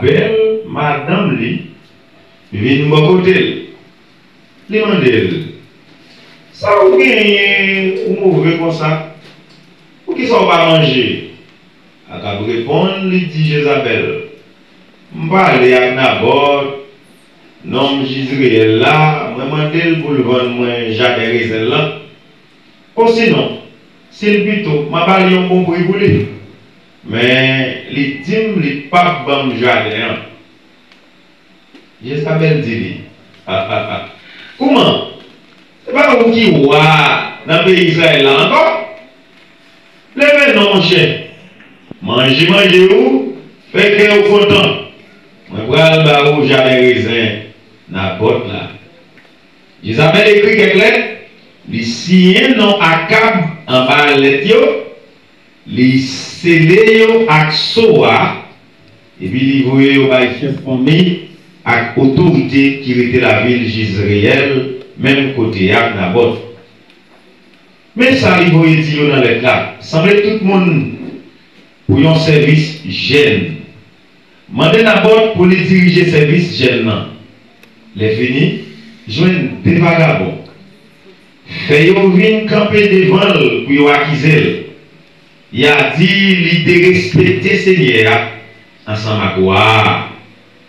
Jezabel, madame li, vient de côté. Li mandel. Ça ou bien ou mauvais comme ça. Ou qui sont pas manger. A ka répondre, li dit Jezabel. M'parler avec Nabot, non Jezreel là, moi mandel pour le vendre moi Jacques Raisin là. Ou sinon, c'est plutôt m'a parlé un bon prix pour lui. Mais les dîmes, les papes bam jardin. Jezabel dit comment? C'est pas vous qui voit dans le pays d'Israël là encore? Levez non mon cher. Mangez où? Faites que vous content. Moi pral ba ou jardin raisin na botte là. Jezabel écrit quelque lettre. Les signes non Akab en bas lettre yo. Les scellés avec Soa, et puis les voyez avec famille avec autorité qui était la ville Jezreel, même côté à Nabot. Mais ça, les voyez dire dans les cas, semblait tout le monde pour un service jeune. Mandez Nabot pour les diriger service jeune. Les finis, joignent des vagabonds. Fait yon vin camper devant pour acquiser. Il a dit l'idée de respecter Seigneur ensemble avec quoi.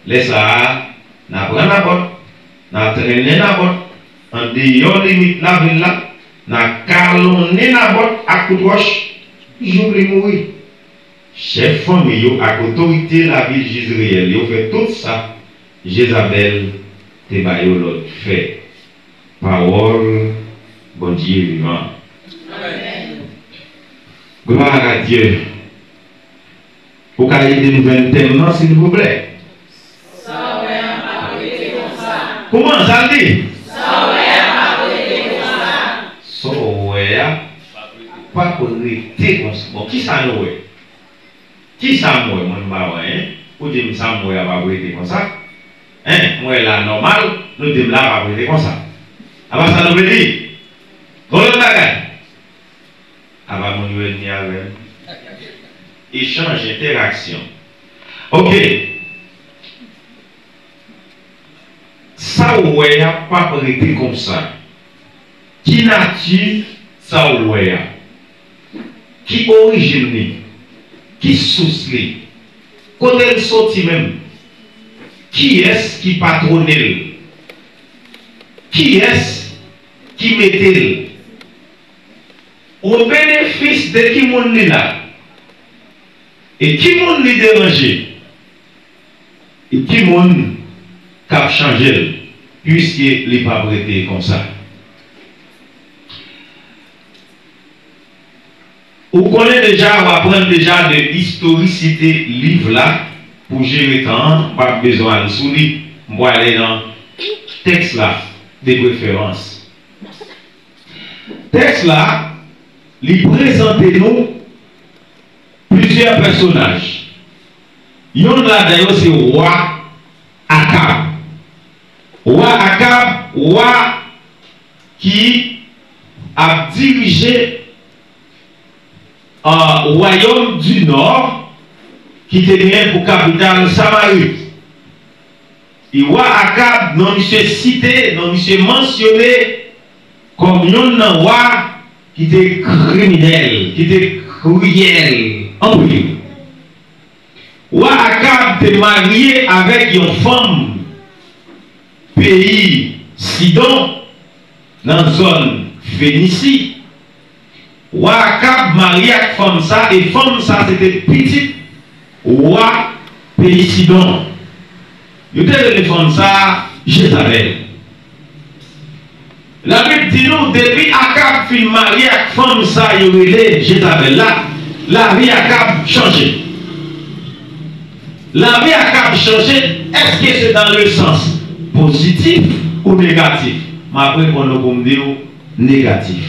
Laisse ça, n'a pris la botte, n'a traîné la botte, en dehors limite la ville là, n'a calonné la botte à coup de roche, j'oublie mourir. Chef famille, à autorité la ville Jezreel, il fait tout ça. Jezabel, te bayo l'autre fait. Parole, bon Dieu vivant. Amen. Gloire à Dieu. Vous pouvez aider nous thème, s'il vous plaît. Ça, ouais, pas prêter comme ça. Comment ça dit? Ça, ouais, pas prêter comme ça. Ça, ouais, pas prêter comme ça. Bon, qui ça nous est? Qui ça moi, moi, hein? Ou dit ça, moi, pas prêter comme ça? Hein? Moi, là, normal, nous disons là, pas prêter comme ça. Alors, ça nous veut dire, voilà le bagage. Avant mon venir avec échange, interaction. Ok. Ça, ouais, pas prêté comme ça. Qui nature, ça, ouais. Qui origine, qui source, quand elle sortit même. Qui est-ce qui patronne? Qui est-ce qui met au bénéfice de qui monde là? Et qui monde li dérangé? Et qui monde cap changé puisque les pas prêté comme ça? Vous connaissez déjà, on apprend déjà de l'historicité livre là pour gérer temps, pas besoin de souligner. On va aller dans texte là de préférence. Texte là, il présente nous plusieurs personnages. Il y en a d'ailleurs, c'est roi Akab. Roi Akab, roi qui a dirigé un royaume du nord qui tenait pour capitale Samarie. Et roi Akab, non monsieur cité, non monsieur mentionné comme un roi qui était criminel, qui était cruel, en plus. Roi Akab était marié avec une femme, pays Sidon, dans la zone Phénicie. Roi Akab marié avec femme ça, et femme ça c'était petite roi pays Sidon. Il y a des femmes ça, Jezabel. La Bible dit nous, depuis Akab fin marié avec femme ça, il y a Jezabel là, la vie Akab changé. La vie Akab changé, est-ce que c'est dans le sens positif ou négatif? Ma réponse pour me dire négatif.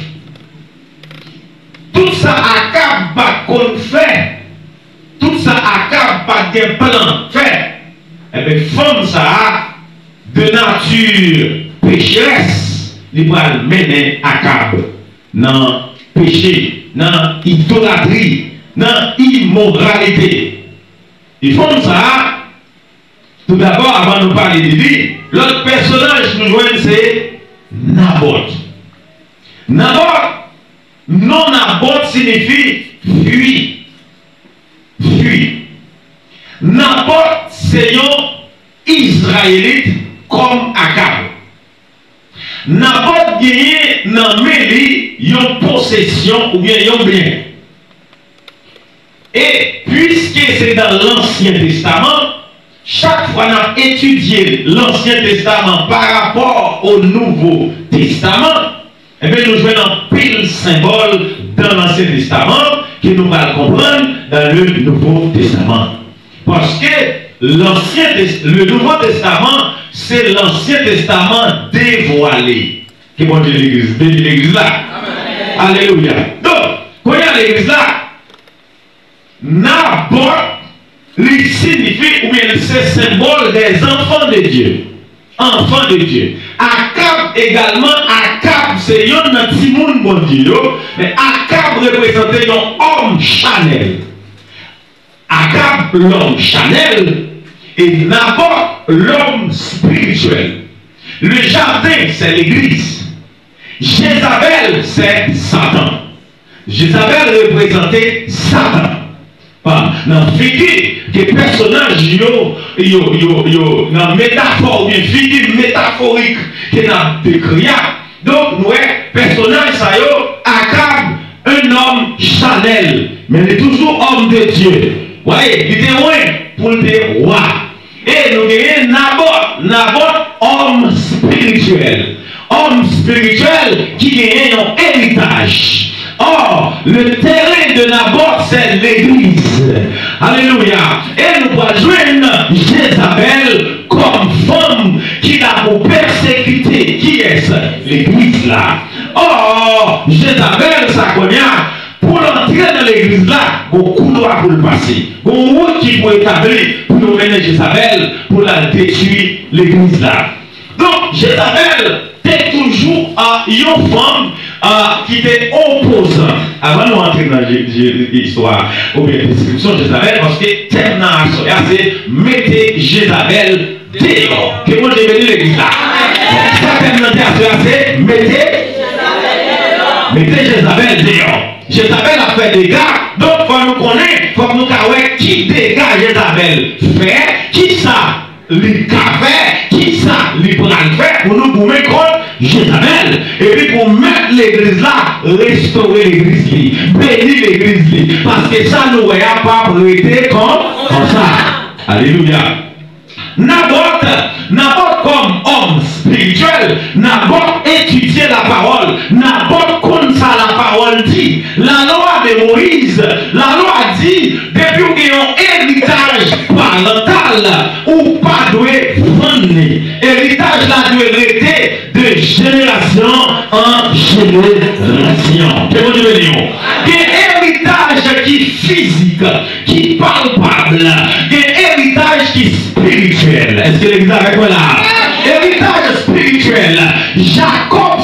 Tout ça Akab pas qu'on fait, tout ça Akab pas des plans fait. Eh bien, femme ça de nature pécheresse, il va mener Akab dans péché, dans idolâtrie, dans immoralité. Et femme ça Tout d'abord, avant de parler de lui, l'autre personnage nous joigne, c'est Naboth. Naboth, non Naboth signifie fuir. Fuir. Naboth, c'est un Israélite comme Akab. Naboth gagné dans Méli une possession ou bien un bien. Et puisque c'est dans l'Ancien Testament, chaque fois qu'on a étudié l'Ancien Testament par rapport au Nouveau Testament, eh bien nous jouons un pile symbole dans l'Ancien Testament que nous allons comprendre dans le Nouveau Testament. Parce que le Nouveau Testament, c'est l'Ancien Testament dévoilé. Que bon Dieu l'église là. Amen. Alléluia. Donc, quand il y a l'église là, Naboth, il signifie, ou bien c'est symbole des enfants de Dieu. Enfants de Dieu. Akab également, Akab c'est un petit monde bon Dieu, mais Akab représentait un homme Chanel. Akab l'homme Chanel et Naboth l'homme spirituel. Le jardin c'est l'église. Jézabel c'est Satan. Jézabel représentait Satan. Dans la figure que personnage dans la métaphore ou bien figure métaphorique que nous avons décrit. Donc, nous personnage ça Akab, un homme Chanel, mais il est toujours homme de Dieu. Vous voyez, il était loin pour le roi. Et nous avons Naboth, homme spirituel. Homme spirituel qui gagne un héritage. Or, le terrain de Naboth, c'est l'église. Alléluia. Et nous allons joindre Jézabel comme femme qui a pour persécuter. Qui est-ce? L'église là. Or, Jézabel, ça connaît. Pour entrer dans l'église là, beaucoup doit pour le passer. Beaucoup qui pour établir, pour nous mener Jézabel, pour la détruire l'église là. Donc, Jézabel était toujours une femme qui était opposante. Avant de rentrer dans l'histoire ou bien la description de Jézabel, parce que le thème dans la c'est mettez Jézabel dehors. Que moi j'ai venu l'église là. Ça thème dans la c'est mettez Jézabel dehors. Jézabel a fait des dégâts, donc il faut nous connaître, il faut nous savoir qui dégâts Jézabel fait, qui ça lui fait, qui ça lui prend le fait pour nous mettre contre Jézabel. Et puis pour mettre l'église là, restaurer l'église, bénir l'église. Parce que ça nous n'a pas prêté comme ça. Alléluia. Naboth comme homme spirituel, Naboth étudiait la parole. Naboth comme ça la parole dit. La loi de Moïse, la loi dit, depuis qu'il y a un héritage parental, ou pas doit vendre. Héritage là doit rester de génération en génération. Que vous devez dire? Un héritage qui est physique, qui est palpable, un héritage qui est spirituel. Est-ce que l'église est avec moi là? Héritage spirituel. Jacob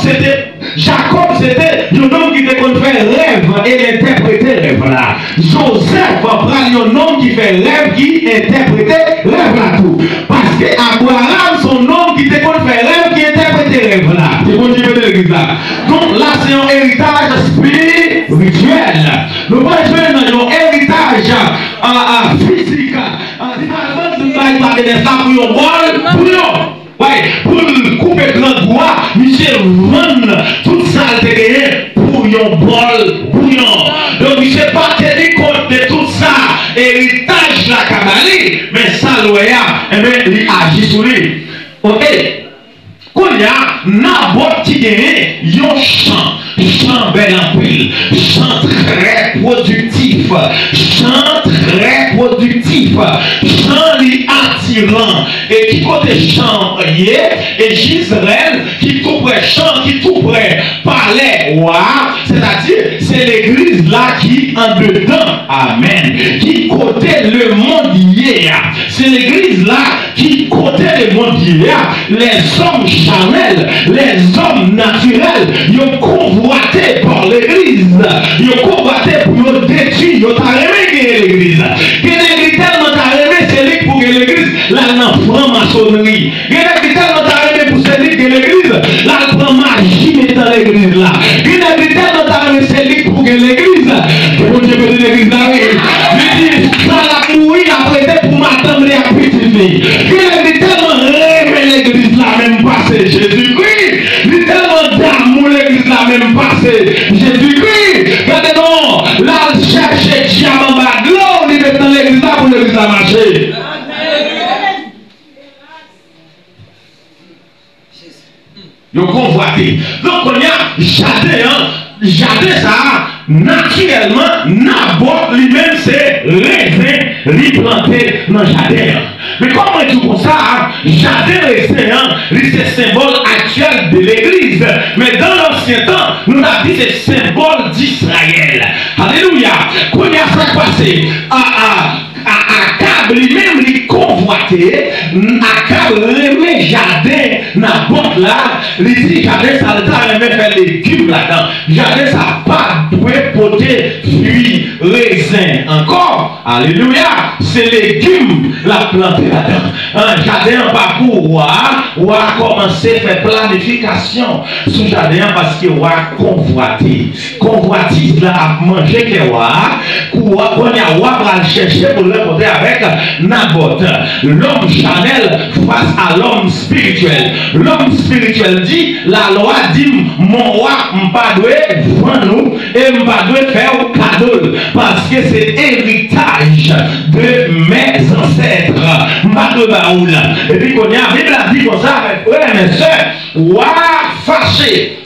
c'était un homme qui était fait rêve et interpréter rêve là. Joseph prend un homme qui fait rêve qui interprétait rêve là tout. Parce que Abraham son homme qui était fait rêve qui interprétait rêve là. C'est bon Dieu de l'église là. Donc là c'est un héritage spirituel. Nous pas jouer dans un héritage physique. Pour couper grand bois, Michel vend tout ça pour un bol bouillon. Donc je ne sais pas tenir compte de tout ça, héritage la cabale, mais ça il agit sur lui. Ok. Quand il y a Naboth qui gagne, il y a un chant bel en pile, chant très productif, chant attirant, et qui côté chant et Gisraël qui tout près chant, qui tout près parlait, c'est-à-dire c'est l'église là qui en dedans, amen, qui côté le monde hier, c'est l'église là qui côté le monde hier, les hommes charnels, les hommes naturels, ils ont convoité par l'église, ils ont convoité pour détruire, ils ont arrêté l'église. Que l'église tellement arrêté, c'est lui pour que l'église là, on prend maçonnerie. Il y a des tellement d'arrêtés pour servir de l'église, là, on prend magie dans l'église là. Il y a des tellement d'arrêtés servir pour l'église, pour Dieu de l'église là. Il dit, ça l'a mouru, après pour m'attendre les petits filles. Il y a des tellement rêvé l'église là, même passé Jésus-Christ. Il y a tellement d'amour l'église là, même passé Jésus-Christ. Regardez-nous, là, on cherche diamant bas de l'eau, on y met dans l'église là pour l'église à marcher. Donc convoité. Donc on y a jardin ça naturellement n'aborde lui-même c'est raisin lui planté dans le jardin. Mais comment est-ce comme ça jardin raisin c'est symbole actuel de l'église. Mais dans l'ancien temps nous avons dit c'est symbole d'Israël. Alléluia. Quand il y a ça passé Akab lui-même lui convoité, Akab remet jardin dans la porte là, il dit jardin ça remet faire les légumes là-dedans. Jardin ça pas doit porter fruits, raisins encore. Alléluia, c'est légumes la plante là-dedans. Un jardin pas pour ou a commencé à faire planification sous jardin parce que ou a convoité. Convoitise là à manger que ou a qu'on y a chercher pour le porter avec Naboth. L'homme charnel face à l'homme spirituel. L'homme spirituel dit, la loi dit, mon roi m'a pas dû vendre nous et m'a pas dû faire cadeau parce que c'est héritage de mes ancêtres. M'a dû baoul. Et puis qu'on y a, la Bible a dit comme ça, ouais mes soeurs, ouah fâché.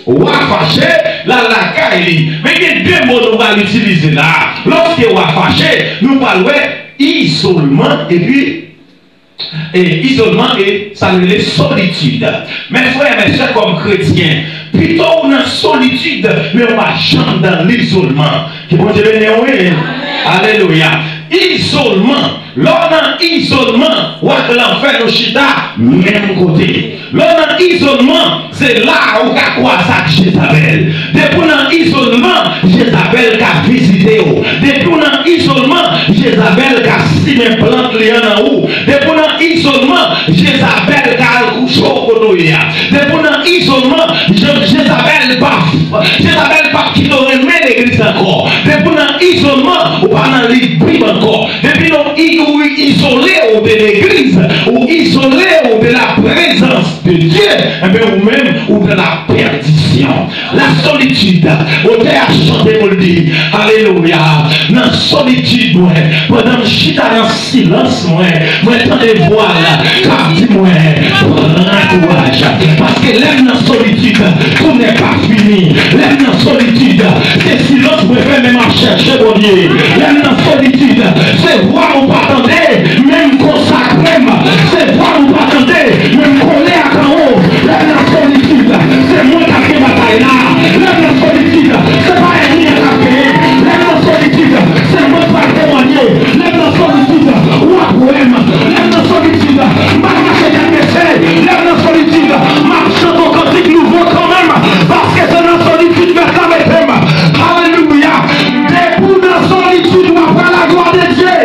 Là, la caille. Mais il y a deux mots qu'on va utiliser là. Lorsque on va fâcher, nous parlons isolement et puis isolement et ça veut dire solitude. Mes frères et mes soeurs comme chrétiens, plutôt on a solitude, mais on va chanter dans l'isolement. Qui vont dire alléluia. Isolement. L'on isolement, ou à l'enfer nos chita, même côté. L'on isolement, c'est là où on a quoi ça Jézabel. Depuis on isolement, Jézabel qui a visité où. Depuis on isolement, Jézabel qui a simé plante en haut. Depuis on isolement, Jézabel qui a couché au côté. Depuis on isolement, Jézabel pas qui n'aurait même l'église encore. Depuis on isolement, ou pas dans les Bible encore. Depuis on isolé de l'église ou isolé de la présence de Dieu, et bien ou même ou de la perdition. La solitude, on t'a chanté pour le dire, alléluia. Dans la solitude, pendant que je suis dans le silence, moi, tant de voix là, car dis-moi, prends courage. Parce que l'aime dans la solitude, tout n'est pas fini. L'aime dans la solitude, c'est silence, vous pouvez même en chercher, mon Dieu. L'aime dans la solitude, c'est voir ou pas attendre. Même consacré, c'est pas nous attendre, même coller à K.O. La solitude, c'est moi qui ai fait bataille là. La solitude, c'est pas un lien à payer. La solitude, c'est moi qui ai témoigné. La solitude, ou à poème. La solitude, marche des messages. La solitude, marche ton cantique nouveau quand même. Parce que c'est la solitude, mais ça m'aime. Alléluia. Debout dans la solitude, on va la gloire de Dieu.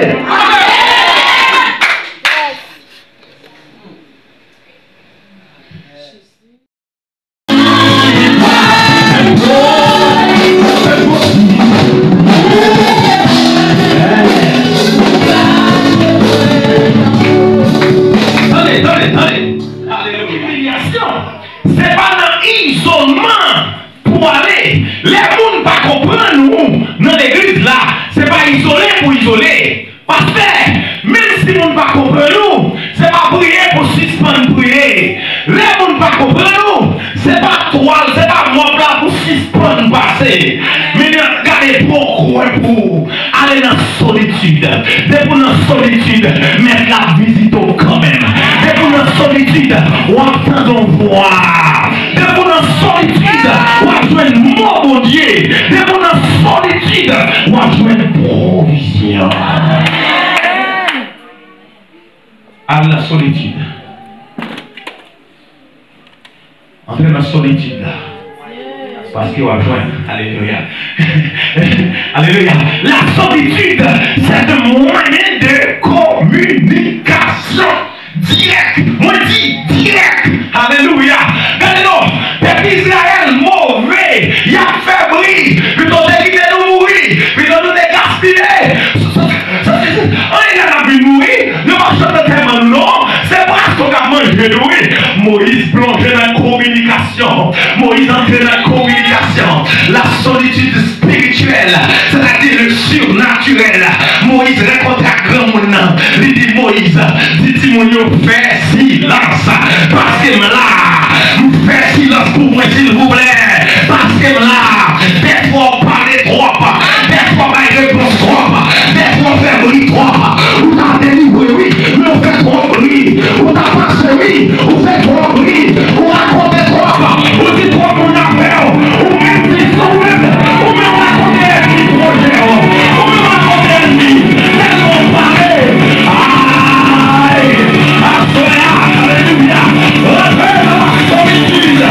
Mais regardez pourquoi pour aller dans la solitude. Dès pour la solitude, mettre la visite quand même. Dès pour la solitude, on entend voir. Dès pour la solitude, on a besoin de mot, mon Dieu. Dès pour la solitude, on a besoin de provision. À la solitude. Entrer dans la solitude là. Parce qu'il va joindre. Alléluia. Alléluia. La solitude, c'est un moyen de communication. la solitude spirituelle, c'est-à-dire le surnaturel. Moïse rencontre un grand monde. Il dit Moïse, dit mon fait silence. Parce que là, vous faites silence pour moi s'il vous plaît. Parce que là, des fois on parle trop, des fois on réponse trop, des fois on fait bruit trop. Vous avez délivré, oui, mais on fait trop bruit. Vous avez passé, oui, on fait trop bruit. Vous racontez trop, vous dites trop mon affaire. Vous même dites vous-même, vous même racontez un petit projet. Vous même racontez un petit, laissez-moi parler. Aïe, alléluia, rappelle la solitude.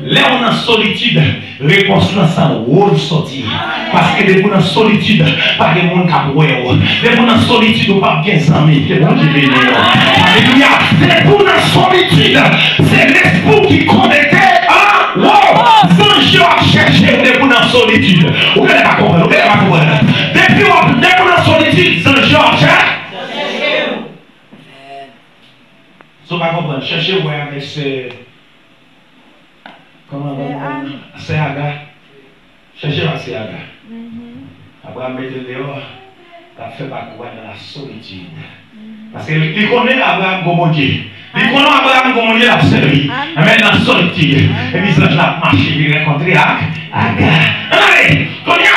Là on est en solitude, réponse là ça rôle sortir. Parce que des gens en solitude, pas des gens qui ont des gens en solitude, ou pas bien amis. C'est bon, j'ai béni. Alléluia. Des gens en solitude, c'est l'esprit qui connecte. Wow! Jean chercher des gens en solitude. Vous n'allez pas comprendre, vous n'allez pas comprendre. Depuis des gens en solitude, Jean cherche. Vous n'allez pas comprendre. Cherchez où avec ces. Comment c'est Aga? Cherchez à c'est Aga. Abraham met dehors, il a fait quoi dans la solitude. Parce qu'il connaît Abraham comme Dieu. Il connaît Abraham comme Dieu l'a servi. Mais dans la solitude, et puis il a marché, il a rencontré Aga. Allez, quand il y a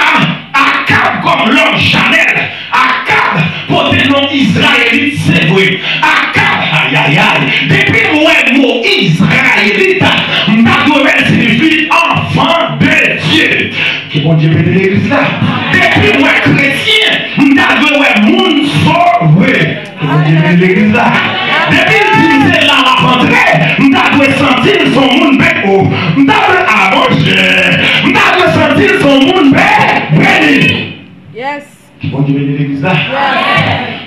Akab comme l'homme Chanel, Akab pour des noms israélites, c'est vrai. Akab, aïe aïe aïe, depuis moi, le mot israélite, Madouel signifie enfant de Dieu. Qui bon Dieu bénit l'église là. Depuis moi, chrétien, Madouel monde sauvé. Qui bon Dieu bénit l'église là. Depuis le c'est là la rentrée, Madouel sentir son monde béo. Madouel à manger. Madouel sentir son monde béni. Yes. Qui bon Dieu bénit l'église là.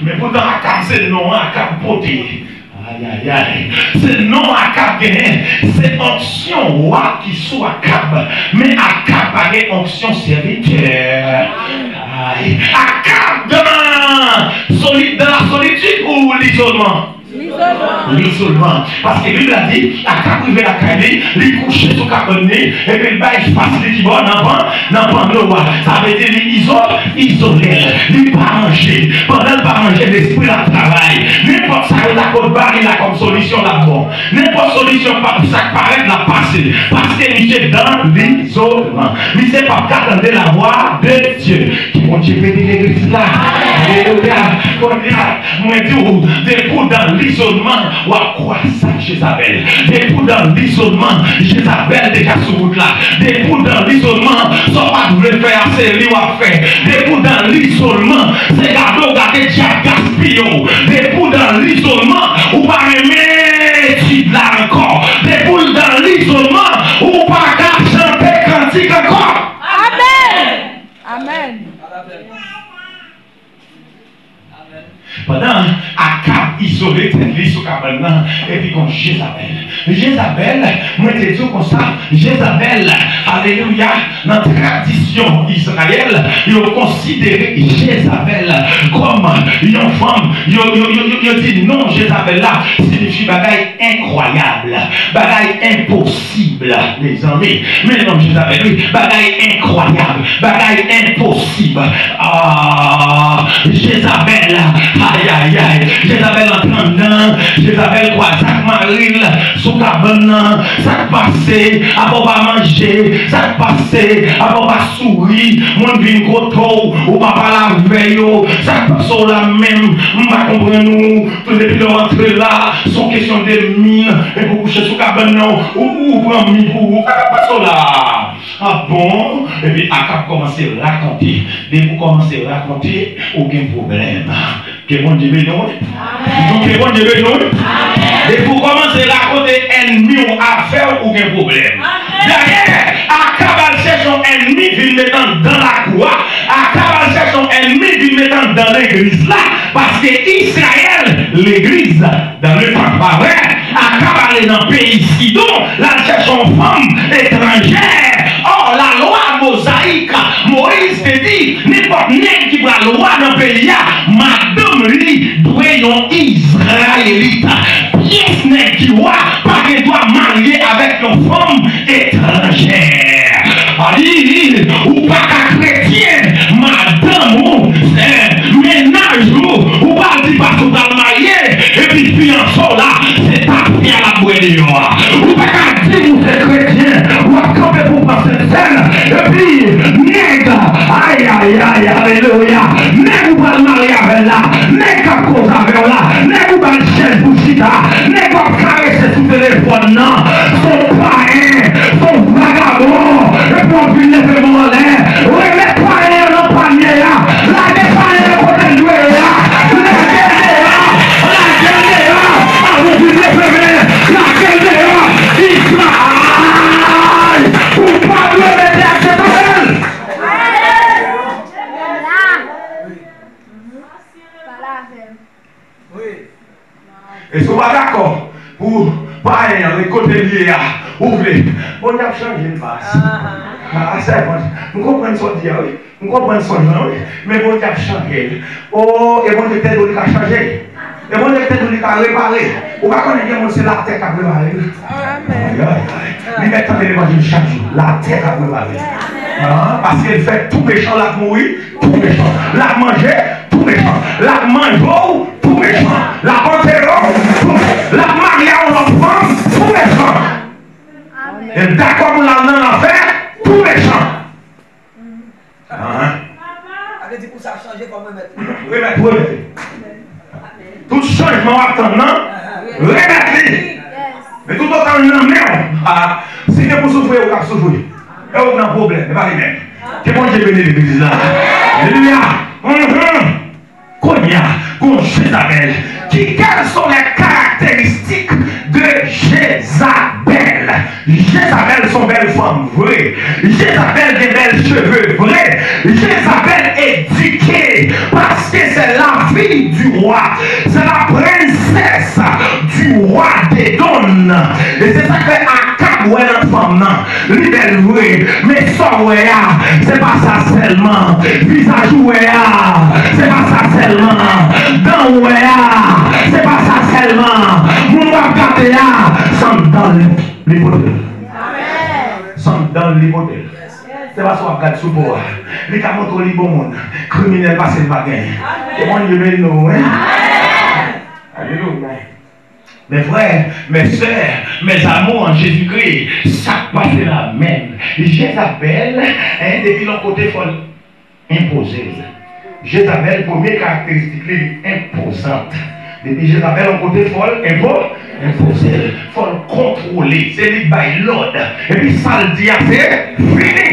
Mais pourtant, Akab c'est le nom, Akab poté. Aïe aïe aïe, c'est non Akab gagné, c'est onction roi qui soit Akab, mais Akab a une onction serviteur. Aïe, Akab dans la solitude ou l'isolement? L'isolement. Parce que lui a dit, Akab privé la caille, il couchait sous cabonné, et puis il baille facile qui va dans le roi. Ça veut dire isolé, il pas manger. Pendant le pas manger, l'esprit la travail. N'importe ça, la côte barre, il a comme solution là-bas. N'importe solution, ça paraît la passer. Parce que il est dans l'isolement. Mais c'est pas qu'attendre la voix de Dieu. Qui vont Dieu bénir l'église là. Alléluia. Moi, des coups dans l'isolement, ou à quoi ça, Jézabel? Des coups dans l'isolement, Jézabel déjà sur route là. Des coups dans l'isolement, sans pas vouloir faire assez, lui à faire. Des coups dans l'isolement, c'est garder déjà gaspillon. Des coups dans l'isolement, ou pas aimer, tu là encore. Des coups dans l'isolement, ou pas chanter cantique encore. Amen. Amen. Pendant Akab isolé, tête sur Cabana, et puis comme Jézabel. Jézabel, moi je te dis comme ça, Jézabel, alléluia, dans la tradition d'Israël, ils ont considéré Jézabel comme une femme, ils ont dit non, Jézabel là, signifie bagaille incroyable, bagaille impossible, les amis. Mais non, Jézabel, oui, bagaille incroyable, bagaille impossible. Ah, Jézabel, aïe aïe aïe, Jézabel en train dedans, Jézabel quoi, ça marine, sous cabane, ça passé, avant va manger, ça passé, avant va sourire, mon vin coteau, ou pas la veille, ça passe la même, on va comprendre nous, tout depuis le rentrer là, sont question de mine, et pour coucher sous cabane, ou prendre mine pour passer là. Ah bon? Et puis Akab commence à raconter, dès que vous commencez à raconter, aucun problème. Que bon Dieu bénisse. Donc que bon Dieu bénisse. Et pour commencer à raconter ennemi ou affaire ou aucun problème. Derrière, Akab cherche son ennemi, il mettant dans la croix. Akab cherche son ennemi, il mettant dans l'église là. Parce que Israël, l'église, dans le temps pas vrai, Akab allait dans le pays Sidon, là cherche son femme étrangère. Or, la loi mosaïque, Moïse te dit, n'importe qui qui la loi dans le pays, madame lui doit être Israélite. Pièce n'est qui voit, pas droit marier avec une femme étrangère. Ou pas qu'un chrétien, madame, ménage, ou pas dire parce que vous allez marier, et puis fiançon là, c'est ta fille à la boîte. Ou pas qu'un dire vous êtes chrétien, ou à camper pour passer une scène, et puis, nègre, aïe, aïe, aïe, alléluia, nègre vous allez marier avec là, nègre à cause avec là, nègre vous allez chaise pour chita, nègre vous caresser sous téléphone, non, son païen, son vagabond, et puis on finit de mon l'air, oui, les païens, non, panier là, la dépaïen, le côté de là, la gueule là, avec une épée, la gueule là, Israël, pour pas le mettre à cette appel. Et si vous êtes d'accord, pour pas les côtés liés, ouvrez. On a changé une passe. C'est bon. Nous comprenons ce qu'on dit, oui. Nous comprenons ce qu'on dit, oui. Mais bon, on a changé. Oh, et bon, peut-être on a changé. Et bon, peut-être on a réparé. On va connaître que c'est la terre qui a préparé. Amen. Mais attendez, l'évangile chaque jour. La terre a préparé. Parce qu'elle fait tout méchant, la mourir, tout méchant. La manger, tout méchant. La manger, tout méchant. La enterrer, tout méchant. La marier à l'enfant, tout méchant. Et d'accord, on l'a dans l'enfer, tout méchant. Avec du coup, ça a changé comme remettre. Remettre. Tout changement attendant, remettre. Mais tout autant une merde. Si c'est pour souffrir, on va souffrir. Il n'y a aucun problème, c'est pas les mêmes. C'est bon, j'ai béni l'église là. Alléluia. Qu'on Jézabel. Quelles sont les caractéristiques de Jézabel? Jézabel, son belle femme vraie. Jézabel, des belles cheveux vrais. Jézabel éduquée parce que c'est la fille du roi. C'est la princesse du roi d'Édom. Et c'est ça que fait Akab, ouais, notre femme, libelle vraie. Mais ça, ouais, c'est pas ça seulement. Visage, ouais, c'est pas ça seulement. Dans, ouais, c'est pas ça seulement. Mon va garder sans dans l'hypothèse. Sans dans l'hypothèse. C'est pas ça qu'on regarde sous pouvoir. Les cas montrent les bons mondes. Criminels passent le baguette. Comment ils veulent nous, hein? Alléluia. Mes frères, mes soeurs, mes amours en Jésus-Christ, ça passe la même. Jézabel, depuis l'autre côté, il faut imposer. Jézabel, première caractéristique, imposante. Depuis Jézabel, en côté, il faut imposer. Il faut le contrôler. C'est lui by l'ordre. Et puis ça le dit, c'est fini.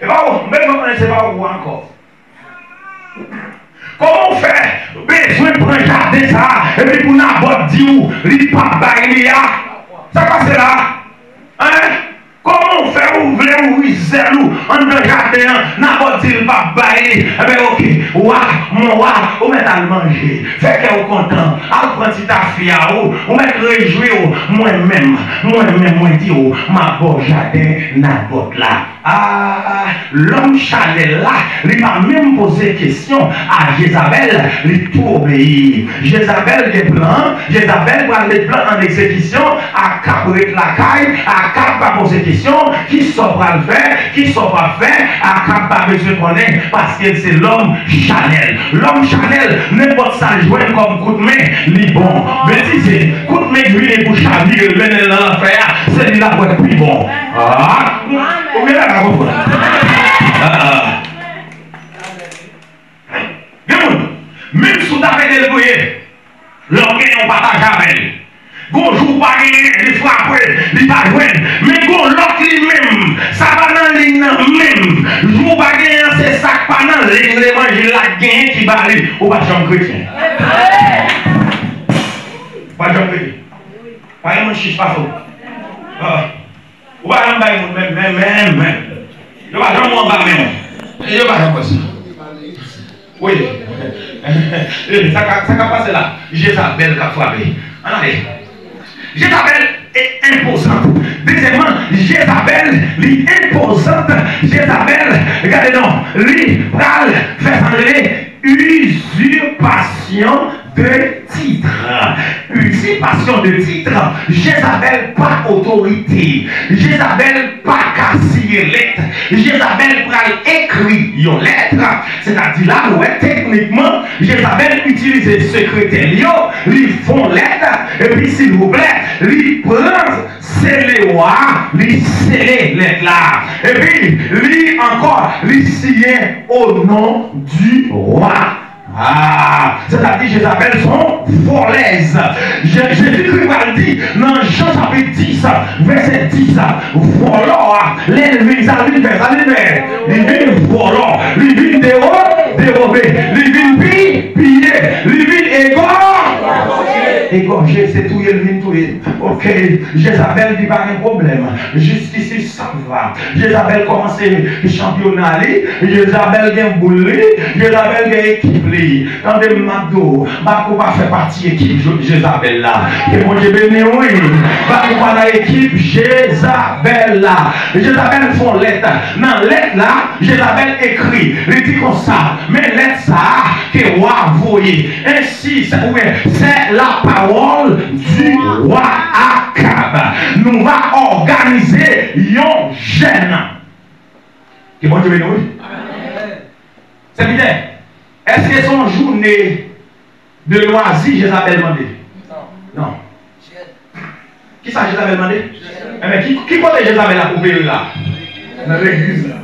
Et bien, même vous ne connaissez pas où encore. Comment on fait? Besoin de prendre un jardin ça, et puis pour n'avoir dit où, il pas bailler là. Ça passe là. Hein? Comment on fait? Vous voulez ouvrir zèle ou en un jardin, n'avoir dit il pas bailler. Eh bien, ok, mon roi, vous mettez à le manger. Fait que vous content. Al prendre ta fille à vous, vous mettez réjouir moi-même, moi dit, ma beau jardin n'a pas là. L'homme Chanel là, il m'a même posé question à Jézabel, il tout obéit. Jézabel des plans, Jézabel prend les plans en exécution, à Cap la caille, à Cap pas poser question, qui saura le faire, qui saura faire, à Cap pas besoin de connaître, parce que c'est l'homme Chanel. L'homme Chanel, n'importe ça joindre comme coup de main, il bon. Mais si c'est coup de main d'huile pour chavirer, le venez dans l'affaire, c'est lui là pour être plus bon. Même si vous avez débrouillé, l'homme on partage avec elle. Bonjour, pas gagner, il frappe, il pas jouer. Mais bon, l'autre lui-même, ça va dans la ligne même. Jour pas gagner, c'est ça pas dans la ligne. L'évangile la gagne qui va aller au bâtiment chrétien. Bâtiment chrétien. Pas un chiche pas faux. Ou pas un bail, même. Je ne vais pas en bas même. Je ne vais pas comme ça. Oui. Ça va passer là. Jézabel qui a frappé. Allez. Jézabel est imposante. Deuxièmement, Jézabel est imposante. Jézabel, regardez non, lui, pral, fait sembler usurpation de titre. usurpation de titre, Jézabel pas autorité, Jézabel pas casser lettre, Jézabel pral écrit une lettre, c'est-à-dire là, ouais, techniquement, Jézabel utilise secrétaire, ils font lettre, et puis s'il vous plaît, ils prennent scellé roi, ils scellent lettre là, et puis ils encore, ils signent au nom du roi. Ah, c'est-à-dire Jézabel sont voleuses. Jésus-Christ va dire dans Jean chapitre 10, verset 10, voleur, les voleur, les vignes dérobées, les vignes pillées, les vignes égorgées, c'est tout, il vient tout. Ok, Jézabel dit pas un problème. Jusqu'ici, ça va. Jézabel commence le championnat, Jézabel gagne boule, Jézabel gagne équipe. Quand des Mado, Bako va faire partie de l'équipe Jézabel là. Et mon Dieu béni, oui. Bako va dans l'équipe Jézabel là. Jézabel font lettre. Dans lettre là, Jézabel écrit. Il dit comme ça. Mais lettre ça, que roi voyez. Ainsi, c'est la parole du roi Akab. Nous va organiser un jeûne. Que mon Dieu béni, oui. C'est bien. Est-ce que son journée de loisir, Jézabel demandé? Non. Qui ça, Jézabel demandé? Mais qui connaît Jézabel là pour payer là? Dans l'église là.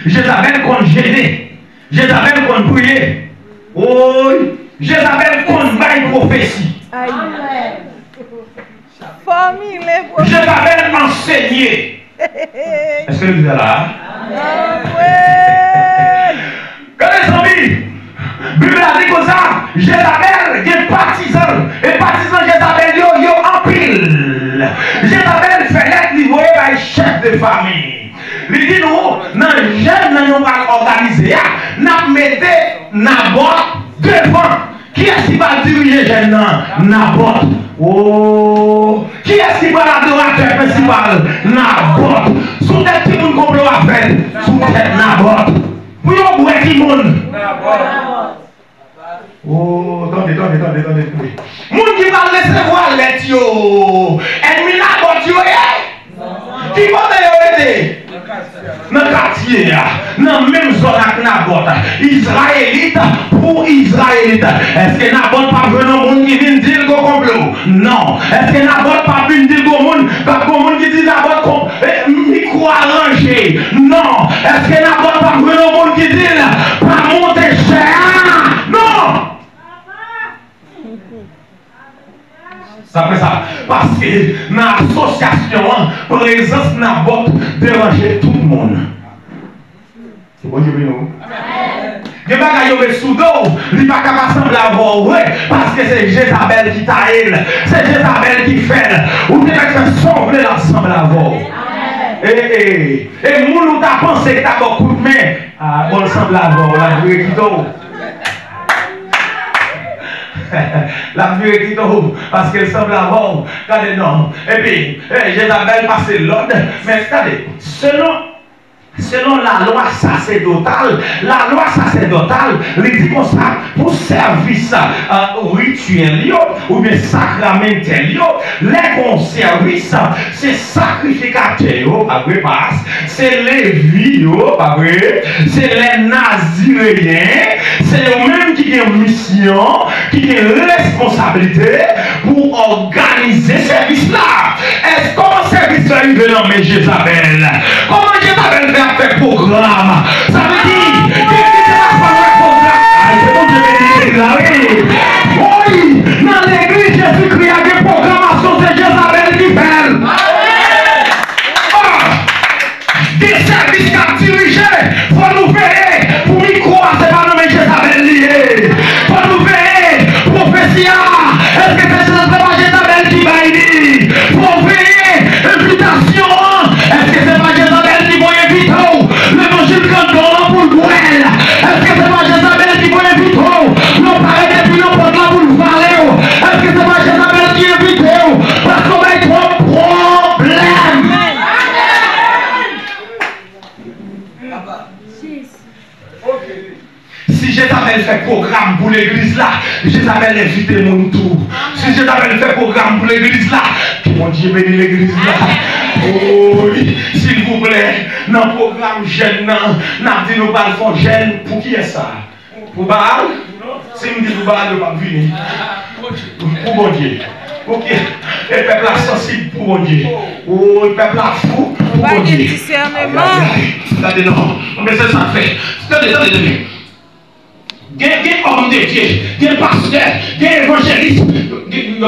Jézabel qu'on gêner. Jézabel qu'on prier. Oh, Jézabel qu'on baille prophétie. Jézabel enseigner. Est-ce que vous êtes là? Mes amis, Bible a dit comme ça, Jézabel, des partisans, et partisans Jézabel, yo en pile. Jézabel fait l'être livré par chef de famille. Il dit nous, dans le jeune, nous allons organiser, nous mettons Naboth devant. Qui est-ce qui va diriger jeune Naboth? Oh, qui est-ce qui va l'adorateur principal? Naboth. Sous tête qui nous complot à faire, sous tête Naboth. Pour vous voir qui monde? Oh, attendez. Moun qui va recevoir les yo. Ennemi Naboth yo, qui va te aider? Dans le quartier, dans la même zone avec Naboth, Israélite pour Israélite. Est-ce que Naboth pas venu au monde qui vient dire qu'on complot? Non. Est-ce que Naboth pas venu dire au monde qui dit Naboth micro arrangé? Non. Est-ce que Naboth pas venu au monde qui dit pas monter cher? Non. Ça fait ça. Parce que dans l'association, présence Naboth dérangeait tout le monde. C'est bon, je veux nous. Il n'y a pas de soudo, il n'y a pas de sembler avoir, ouais, parce que c'est Jézabel qui taille, c'est Jézabel qui fait, ou bien que sembler l'ensemble avoir. Et nous t'as pensé que t'as beaucoup de main, on semble avoir, la vie qui tombe. La vie qui tombe, parce qu'elle semble avoir, regardez non. Et puis, Jézabel passe l'ordre, mais regardez, selon la loi sacerdotale, il dit comme ça, pour service rituel ou bien sacramentel, les bons services, c'est sacrificateur, c'est les vies, c'est les naziréens, c'est eux-mêmes qui ont une mission, qui ont une responsabilité pour organiser ce service-là. Est-ce comment ce service arrive dans mes Jézabel? Comment Jézabel fait un programme? Ça veut dire que oui, dans l'église Jésus-Christ a des programmations, c'est Jézabel qui fait. Des services qu'a dirigé, faut nous veiller pour y croire, c'est pas nommé Jézabel lié. Faut nous veiller, prophétia, est-ce que c'est pas Jézabel qui va y dire? Faut veiller, invitation, est-ce que c'est pas Jézabel qui va inviter? L'évangile quand on pour le duel, est-ce que c'est pas Jézabel qui va inviter? Non, pareil, depuis non, pour là pour le parler, est-ce que c'est pas Jézabel qui invite? Parce qu'on va être trop problème. pour l'église là, Jézabel invite mon tour. Si Jézabel fait programme pour l'église là, que mon Dieu bénisse l'église là. Oh, s'il vous plaît, dans le programme jeune, n'a dit nous pas faire jeune, pour qui est ça? Pour Baal? Si nous disons pour Baal, nous ne pas venir. Pour bon Dieu. Ok, le peuple est sensible pour mon Dieu. Oh, le peuple est fou pour mon Dieu. Attendez, non, mais c'est ça fait. Attendez. Il y a un homme de Dieu, il y a un pasteur, il y a un évangéliste, il y a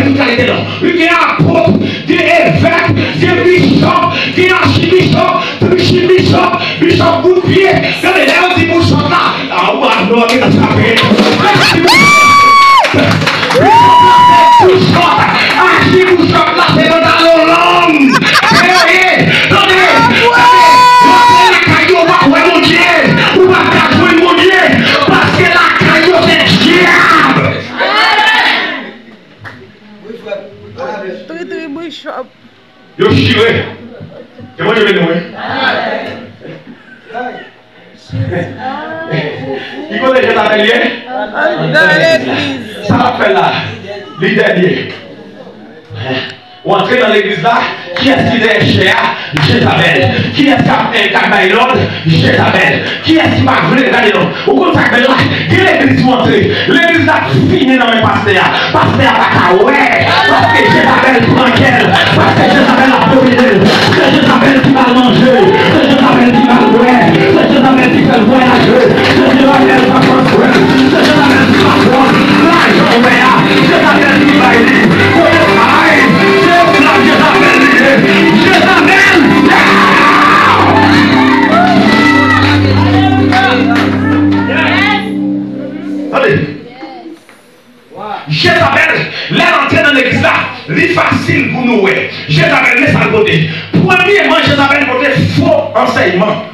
tout qualité là. Il y a un apôtre, il y a un évêque, il y a un bishop, il y a un archibishop, bishop Boutpied. Regardez, là, on dit bishop là. Ah, on va nous aller dans sa paix. Archibishop là, c'est dans la langue. Yo chiré. Et moi je vais nous. Il connaît Jézabel lié? Ça va faire là. Les derniers. Ou entrer dans l'église là, qui est-ce qui est cher? Jézabel. Qui est-ce qui a baillé l'ordre? Jézabel. Qui est-ce qui va voulu regarder l'ordre? Ou comme ça, là, qui est l'église qui entre? L'église là finit dans mes pasteurs. Pasteur à ouais. Parce que Jézabel prend qu'elle. Parce que Jézabel a profité. C'est Jézabel qui va manger. C'est Jézabel qui va boire. C'est Jézabel qui fait voyager. C'est Jézabel qui va construire. C'est Jézabel qui va prendre l'argent ouvert. C'est Jézabel qui va aider. Jézabel, l'entrée dans l'église là, c'est facile pour nous. Jézabel, laisse à côté. Premièrement, Jézabel côté faux enseignement.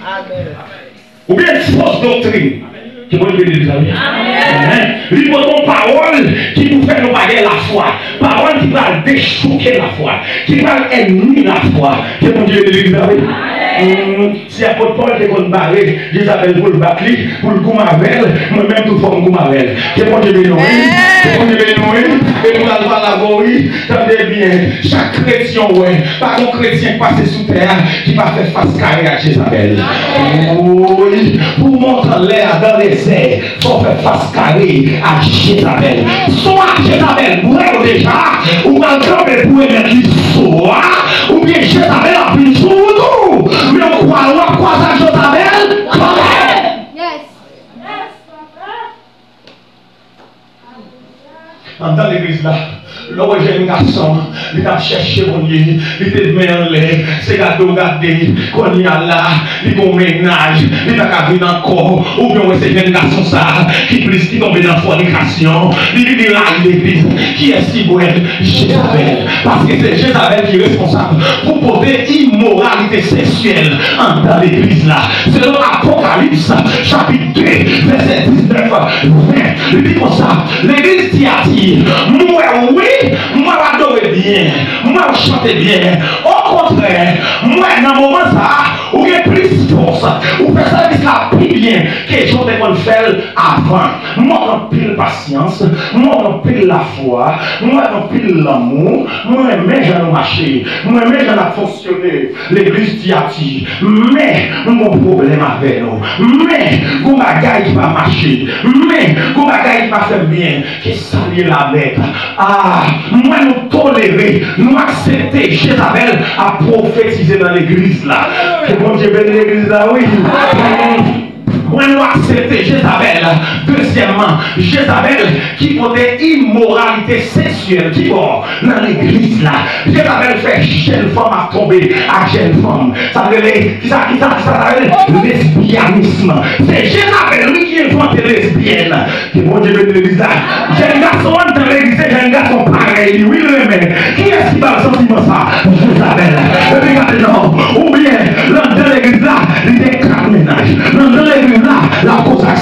Ou bien fausse doctrine. Qui vous le dire, amen. Il faut une parole qui vous fait nous baguer la foi. Parole qui va déchoquer la foi. Qui va ennuyer la foi. Que mon Dieu le dise, si apôtre Paul est qu'on barre, Jézabel pour le battre, pour le Goumavel, moi-même tout forme Goumavel. Que mon Dieu le dise, que mon Dieu le dise, et nous allons la voir, attendez bien, chaque chrétien, pas un chrétien passé sous terre qui va faire face carré à Jézabel. Oui, pour montrer l'air dans les airs, il faut faire face carré à Jézabel. Soit Jézabel brûle déjà, ou malgré le brûle qui soit, ou bien Jézabel a pris sous tout. Mais on croit ça Jézabel? Dans l'église là, là où j'ai un garçon, il a cherché mon Dieu, il était mêlé, c'est gâteau gâté, qu'on y a là, il a un ménage, il a qu'à venir encore, ou bien c'est un garçon ça, qui tombe dans la fornication, il dit là l'église, qui est si bonne? Jézabel, parce que c'est Jézabel qui est responsable pour porter immoralité sexuelle dans l'église là. C'est dans l'Apocalypse, chapitre 2, verset 19, 20, il dit comme ça, l'église Thyatire. Moi, oui, moi, j'adore bien, moi, je chante bien. Au contraire, moi, dans le moment ça, où il y a plus de force, où fait service là plus bien que j'en ai fait avant. Moi, j'en pile patience, moi, j'en pile la foi, moi, j'en pile l'amour, moi, j'en ai marché, moi, j'en ai fonctionné, l'église Thyatire. Mais, mon problème avec nous, mais, mon bagage qui va marcher, mais, mon bagage qui va faire bien, qui s'allie la bête. Ah, moi nous tolérer, nous accepter Jézabel à prophétiser dans l'église là. Que bon Dieu bénisse l'église là, oui. Moi nous accepter Jézabel. Deuxièmement, Jézabel qui portait immoralité sexuelle qui va dans l'église là. Jézabel fait jeune femme à tomber à jeune femme. Ça veut dire qui ça lesbianisme. C'est Jézabel lui qui invente lesbienne. Que bon Dieu bénisse l'église là. J'ai un garçon dans l'église, j'ai un garçon pareil. Oui, mais qui est-ce qui va le sentiment ça? Jézabel. Regardez non. Ou bien dans l'église là, il y a quatre ménages. Dans l'église là, la cause à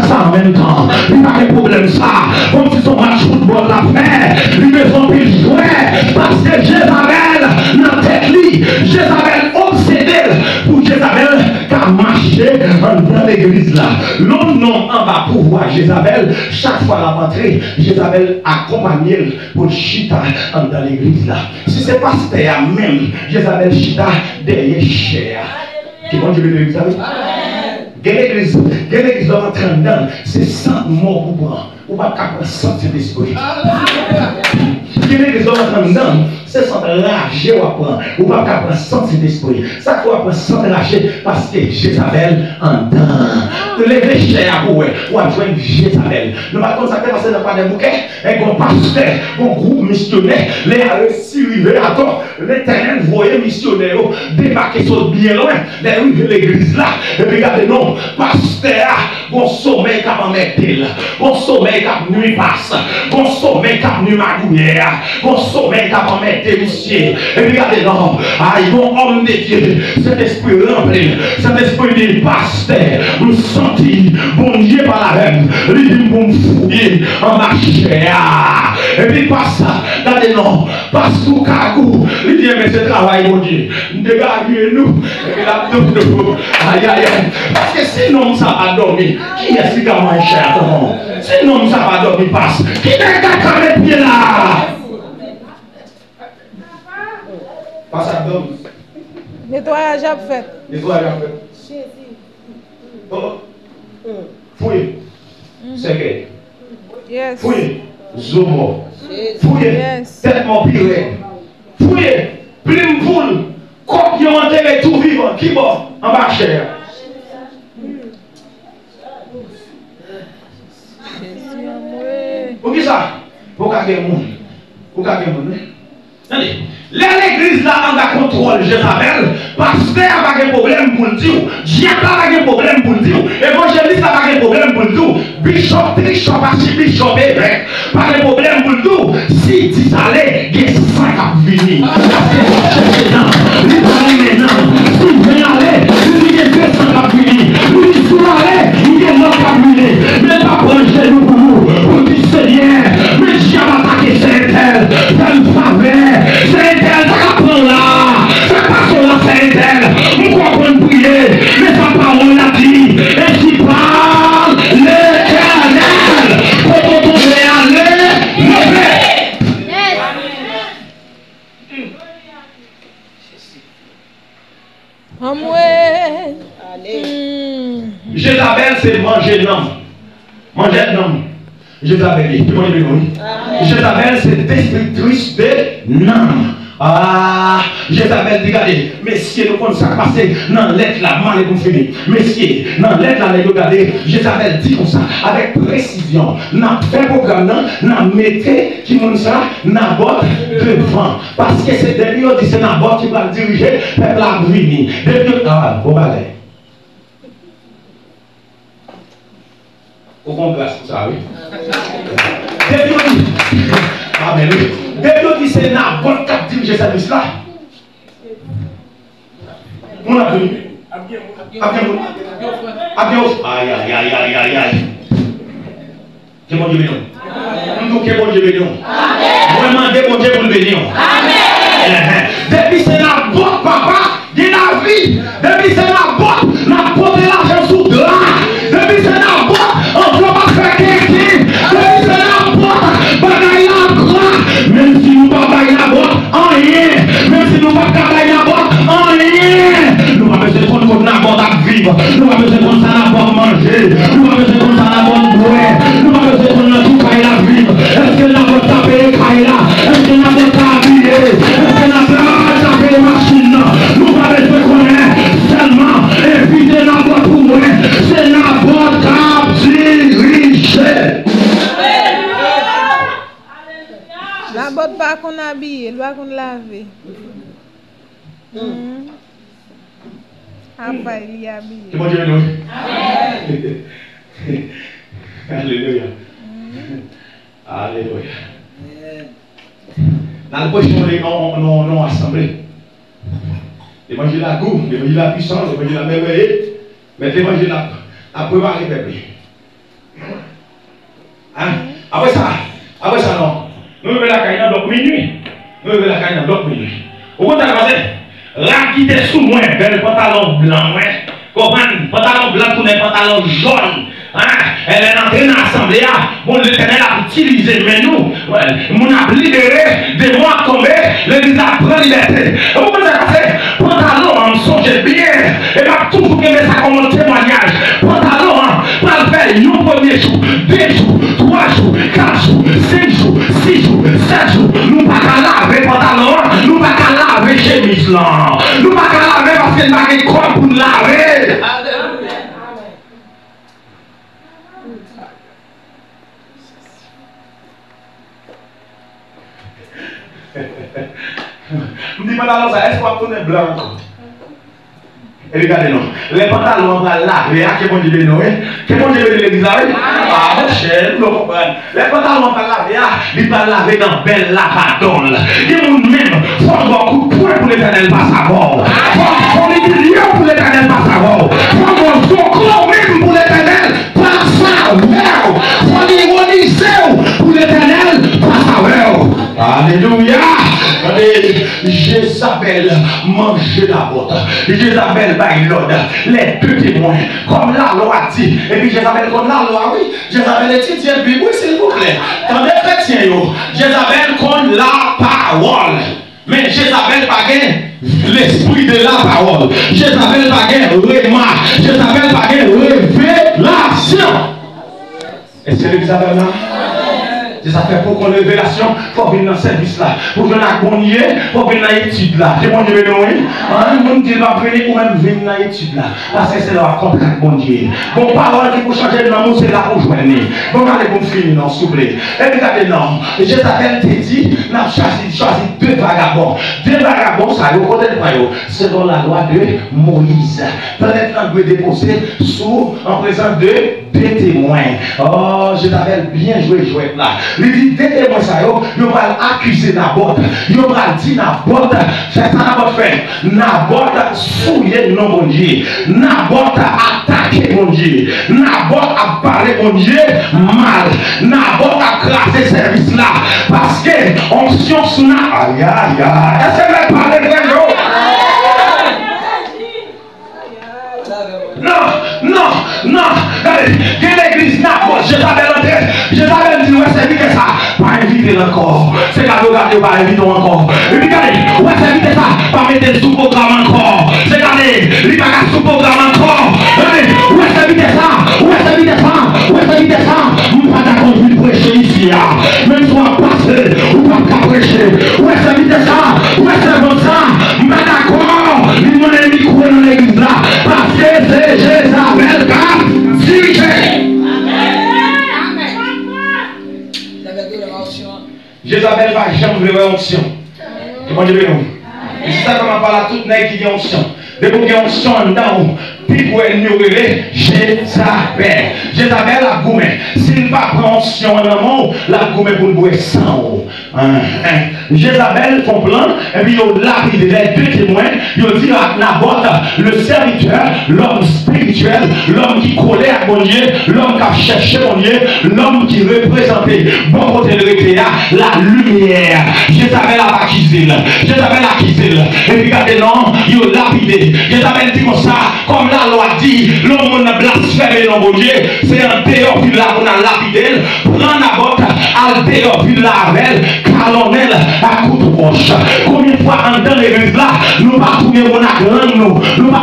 ça en même temps. Il n'y a pas de problème ça. Comme si son match football l'a fait, il ne sont plus jouer. Parce que Jézabel, dans tête lui, Jézabel obsédé pour Jézabel qui a marché dans l'église là. l'on nom en bas pouvoir Jézabel, chaque fois la rentrée, Jézabel accompagne pour chita dans l'église là. Si c'est pas pasteur même, Jézabel chita derrière cher. Qui bon Dieu de l'église? L'église rentre dedans, c'est 100 morts pour prendre. Ou pas capable de sortir d'esprit. L'église rentre dedans, c'est sans rager ou apprendre. Ou pas capable de sortir d'esprit. Ça faut apprendre sans rager parce que Jézabel en dedans. L'église chère pour ou à joindre Jézabel. Nous ne pouvons pas passer dans pas des bouquets. Et qu'on pasteur, un groupe missionnaire, les réussi arriver à temps. L'Éternel voyait missionnaire débarquer sur bien loin. L'église là. Et puis regardez, non, pasteur, bon sommeil qui a mettre, bon sommeil qui a nuit passe, bon sommeil qui a nuit magouillère, bon sommeil qui a mettre monsieur. Et puis regardez, non, aïe, bon homme de Dieu, cet esprit rempli, cet esprit de pasteur, nous sentis, bon Dieu par la reine, il dit bon fouiller en marché. Et puis passe ça, regardez, non, passe sous cagou, il dit mais ce travail, mon Dieu, dégagez nous, et puis là, aïe, aïe, aïe. Parce que sinon, ça va dormir. Qui est-ce qui a mangé cher? Sinon, ça va dormir. Passe. Qui est-ce qui a mis pied là? Passe à dormir. Nettoyage à fait. Nettoyage à fait. Fouille. C'est que. Yes. Fouille. Zomo. Fouille. Tête mon pire. Fouille. Plim poule. Quand ils ont enterré tout vivant. Qui bon? En bas cher. Pour qui ça? Pour qu'il y ait monde. Pour qu'il y ait monde. L'église là, on a contrôle Jézabel. Pasteur n'a pas de problème pour le dire. Diable n'a pas de problème pour le dire. Évangéliste n'a pas de problème pour le dire. Bishop, archibishop, évêque. Pas de problème pour le dire. Si tu allais, il y a 5 à venir. Parce que chercher dans, il va maintenant. Si vient aller, il y a 200 à venir. Il faut aller, il y a 9 à venir. Mais pas prendre nous pour nous. Pour dire Seigneur, mais diable attaqué c'est elle. C'est une faveur. C'est elle, ça prend là. Ça passe là, c'est elle. On comprend prier. Mais sa parole l'a dit. Et qui parle l'Éternel. Pour qu'on tombe aller, lever. Jézabel, c'est manger l'homme. Manger l'homme. Jézabel, Jézabel, c'est destructrice de l'âme. Ah, Jézabel dit, regardez, messieurs, nous comptons ça passer dans l'être là, mal et confirmé. Messieurs, dans l'être là, regardez, Jézabel dit comme ça, avec précision. N'a fait programme, n'a mettez qui monte ça, n'a botte devant. Parce que c'est derrière, c'est n'a botte qui va diriger, peuple à venir. Ah, bon, allez. Au congrès, ça, oui. Amen. Depuis que c'est la bonne cap diriger service là. On a venu. Aïe, aïe, aïe, aïe, aïe, aïe. Que bon Dieu bénisse. Nous que bon Dieu bénisse. Vraiment, que bon Dieu pour le bénir. Depuis c'est la bonne papa de la vie. Depuis c'est la bonne, la bonne de l'argent sous drap. Depuis c'est la bonne, on ne peut pas faire quelqu'un. Depuis c'est la bonne, bagaille la gloire. Même si nous ne pouvons pas la bonne, en rien. Même si nous ne pouvons pas la bonne, en rien. Nous n'avons pas besoin de qu'on a bonne à vivre. Nous n'avons pas besoin qu'on a bonne manger. Nous n'avons pas besoin qu'on a bonne boire. Nous n'avons pas besoin qu'on a tout payer la vie. Est-ce que la bonne taper les cailles là? Est-ce que la bonne taper? Est-ce que la bonne taper les machines? Nous n'avons pas besoin qu'on ait seulement éviter la bonne pour moi. C'est la bonne taper dirigée. La botte pas qu'on habille, elle va qu'on lave. Après, il y a habillé. C'est bon Dieu, nous. Amen. Alléluia. Alléluia. Dans le prochain, on assemblée. L'évangile la goût, l'évangile la puissance, l'évangile la merveille, mais l'évangile la préparé peuple. Hein? Après ça, non. Nous devons la caille dans bloc minuit. Nous devons la caille dans bloc minuit. Au contraire, la qui était sous moi, vers le pantalon blanc, Comprenez? Pantalon blanc pour les pantalons jaunes. Elle est entrée dans l'assemblée. Bon, l'Éternel a utilisé, mais nous, on a libéré des mois tombés, l'Église a pris liberté. Vous pouvez passer, pantalon, on songe bien, et m'a toujours aimé ça comme un témoignage. Pantalon, on va faire un premier jour, 2 jours, 3 jours, 4 jours, 5 jours, 6 jours, 7 jours. Nous pas qu'à laver pantalon, nous pas qu'à laver chemise là. Nous pas qu'à laver parce qu'il n'y a pas de corps pour laver. Je me dis pantalon ça, est-ce qu'on va tourner blanc encore? Et regardez-nous, les pantalons on va laver, que bon Dieu nous, que bon Dieu l'église là, ah mon cher, vous comprenez? Les pantalons on va laver, ils vont laver dans belle lavadole. Il y a même, faut avoir un coup de poing pour l'Éternel pas savoir. Faut les millions pour l'Éternel pas savoir. Faut avoir son corps même pour l'Éternel pas savoir. Faut l'ironiser pour l'Éternel pas savoir. Alléluia. Jézabel mangeait la botte. Jézabel baille l'ordre. Les 2 témoins, comme la loi dit. Et puis Jézabel, comme la loi, oui. Jézabel étudie la Bible, oui, s'il vous plaît. Quand les chrétiens, Jézabel comme la parole. Mais Jézabel pas l'esprit de la parole. Jézabel pas remarque. Jézabel pas révélation. Est-ce que Jézabel là? Ça fait pour qu'on révélation, il faut venir dans le service là. Pour venir à Gonier, il faut venir dans l'étude là. C'est bon Dieu, oui. On dit va venir ou même venir dans l'étude là. Parce que c'est là contre bon Dieu. Bon, parole qui peut changer le nom, c'est là pour joindre. Bon, allez, bon, finir, non, s'il vous plaît. Et regardez, non. Jézabel te dit, on a choisi 2 vagabonds. 2 vagabonds, ça, au côté de moi, selon la loi de Moïse. Peut-être qu'on doit déposer en présence de 2 témoins. Oh, Jézabel, bien joué là. Il dit, 2 témoins, ça, ils vont accuser Naboth. Ils vont dire Naboth, c'est ça Naboth fait. Naboth souillé non mon Dieu. Naboth a attaqué mon Dieu. Naboth a parlé mon Dieu mal. Naboth a crasé ce service là. Parce que onction sous Aïe, aïe, aïe. Est-ce que vous parlez de vous? Non. Regardez, l'église Naboth, Jézabel dit, ouais, c'est vite ça. Pas inviter encore. C'est qu'à regarder, pas inviter encore. Et puis, regardez, ouais, c'est vite ça. Pas mettre sous programme encore. C'est regardez, il pas sous programme encore. Regardez, ouais, c'est vite ça. Nous pas d'accord pour prêcher ici. Même si on va passer, ou pas prêcher. Ouais, c'est vite ça. Ouais, c'est bon ça. Nous pas d'accord. Nous avons un micro dans l'église là. Parce que c'est Jézabel qui dirige. Jézabel va jamais vouloir onction. Comment dire nous? C'est ça qu'on parle à toute nègre qui dit onction. Dès qu'on a onction en dedans, puis pour ignorer Jézabel. Jézabel a goumé. S'il ne va pas prendre onction en amont, la goumé pour le boire sans. Jézabel font plan, et puis ils ont lapidé les 2 témoins. Ils ont dit à Naboth, le serviteur, l'homme spirituel, l'homme qui collait à mon Dieu, l'homme qui a cherché mon Dieu, l'homme qui représentait bon côté de la lumière. Jézabel a accusé. Et puis regardez, non, ils ont lapidé. Jézabel dit comme ça, comme la loi dit, l'homme a blasphémé dans mon Dieu, c'est un dehors, puis là, on a lapidé. Prends Naboth, à dehors, puis là, calonnel à coup de roche. Combien de fois en dans l'église là, nous pas trouver mon aclan nous pas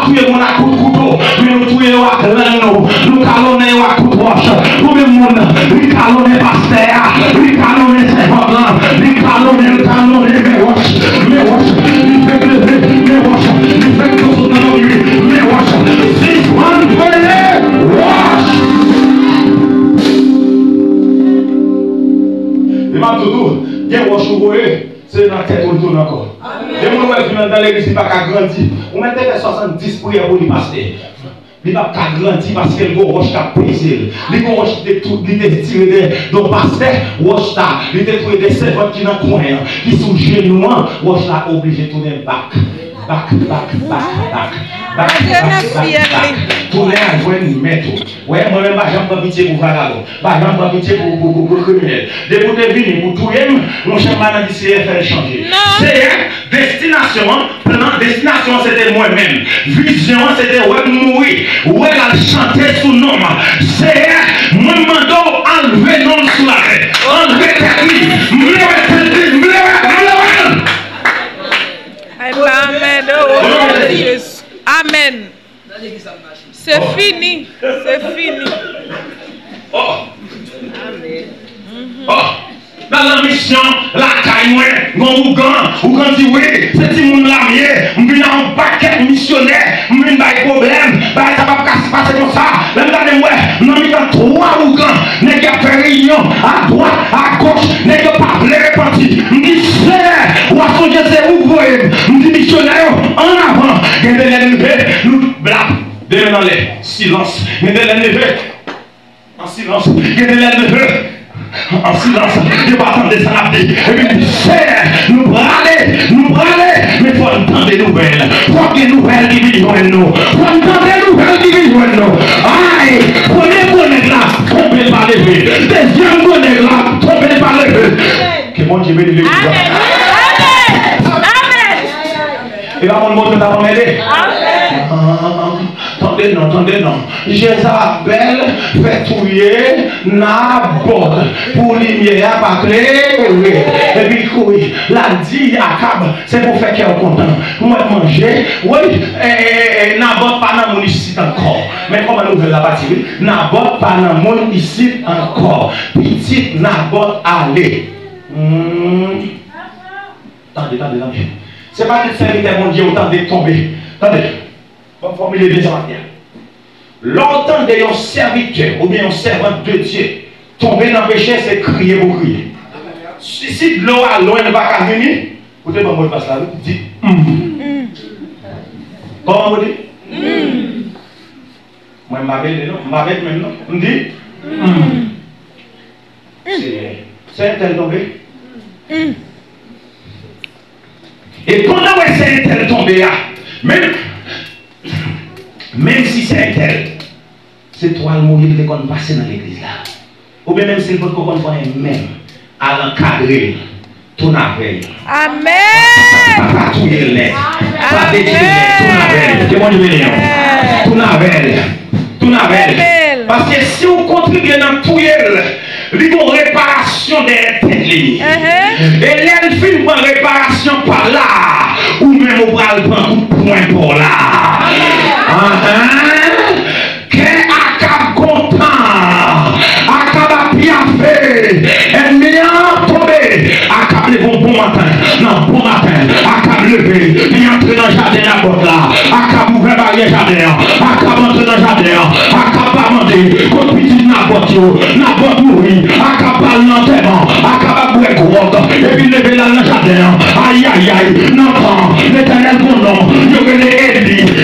trouver mon coup de couteau, mais nous trouver mon aclan nous calonner à coup de roche. Combien de monde, lui calonner pasteur, lui calonner servant là, lui calonner mes roches, lui fait lever mes roches, lui fait que nous dans lui, mes roches. Six one voyez, roche. Et ma doudou, il y a un roche où c'est dans la tête où tourne encore. Et mon ouest dans l'église, il n'a pas grandi. On mettait 70 prières pour lui passer. Il n'a pas grandi parce que le roche a pesé. Le roche était tout, il était tiré de pasteur, roche là, il était trouvé des servantes qui dans le coin, qui sont genoux, roche là obligé de tourner back. Tourner à jouer une méthode. Ouais, moi-même, je n'ai pas pitié pour vagabond. Je n'ai pas pitié pour criminel. Dès que vous êtes venu pour tout, mon cher madame, c'est faire changer. C'est destination. plan, destination c'était moi-même. Vision c'était ouais mourir. Ouais la chanter sous nom. C'est moi mando enlever non sous la tête. Enlever termine. Amen. C'est fini. C'est fini. Oh. Oh. Dans la mission, la caille, mon Ougan dit oui, c'est si mon lamier, je suis un paquet missionnaire, je suis un problème, ça va pas se passer comme ça. Même dans moi, nous avons 3 Ougans, nous avons fait réunion à droite, à gauche, nous n'avons pas les répartis. Je dis, c'est, ou à son Dieu, c'est où vous voyez, je dis, missionnaire, en avant, il y a des levées, nous, blablabla, demain dans les silence, il y a des levées, en silence, il y a des levées. En silence, je ne vais pas attendre ça la vie. Et puis, c'est, nous braler, mais il faut entendre des nouvelles. Il faut des nouvelles qui viennent nous. Il faut entendre des nouvelles qui viennent nous. Aïe, premier bonnet là, trompez pas les vies. Deuxième bonnet là, trompez pas les vies. Que mon Dieu bénisse. Amen. Et là, mon mot, nous avons aidé. Attendez, non. Jézabel fait touiller Nabot pour lumière pas clair. Et puis, oui, la dit Akab, c'est pour faire qu'elle est content. Moi, manger, oui, Nabot pas dans mon ici encore. Mais comment nous voulons la partie? Nabot pas dans mon ici encore. Petit Nabot, allez. Attendez. C'est pas que serviteur mon Dieu autant de tomber. Attendez. Pour formuler des gens. Longtemps d'un serviteur ou bien un servant de Dieu tomber dans le péché, c'est crier pour crier. Si de l'eau à loin ne va pas venir, vous devez me passer là, vous dites comment vous dites moi, je m'avais même non. On dit c'est un tel tombé. Et quand c'est un tel tombé, même si c'est un tel, c'est toi le mourir qui qu'on passe dans l'église là. Ou bien même si votre qu'on voit même à l'encadrer ton appel. Amen. Pas touiller le nez. Pas détruire ton appel. Ton appel. Parce que si vous contribuez dans tout il y a une réparation des têtes. Et l'elle fait une réparation par là. Ou même au bras le prend coup de poing pour là. Que Akab content, Akab a bien fait, et bien tombé, Akab levé bon matin, Akab levé, il entre dans le jardin à côté là, Akab ouvre barrière jardin, Akab entre dans le jardin, Akab a demandé, comme petit Nabot mourir, Akab parle lentement, Akab a boué gros, et puis levé là dans le jardin, aïe, n'entend, l'éternel bon nom, il y aurait les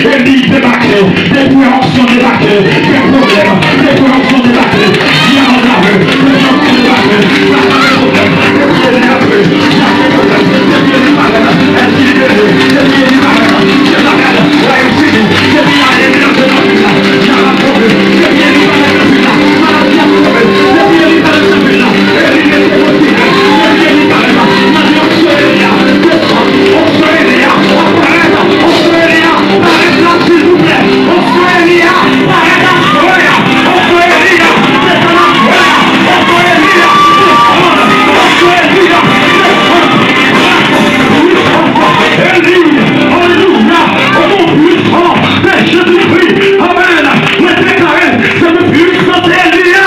Élie débarqué, des préventions débarquées, des problèmes, des préventions débarquées, il y a un grave, des gens qui débarquent, il y a un problème, des pieds nerveux, il y a des problèmes, des pieds du malade, des pieds du malade, des malades, la réussite, des pieds à l'énergie de la vie, il y a un problème, des pieds du malade de la vie, maladie à problème, des pieds du malade de la vie, et il est possible, des pieds du malade, la vie on se réveille, on se réveille, on se réveille, arrête là s'il vous plaît, on se réveille, arrête là, on se réveille, c'est ça là, on se réveille, alléluia, au puissant de Jésus-Christ, amen, le déclarer, c'est le puissant d'Élia,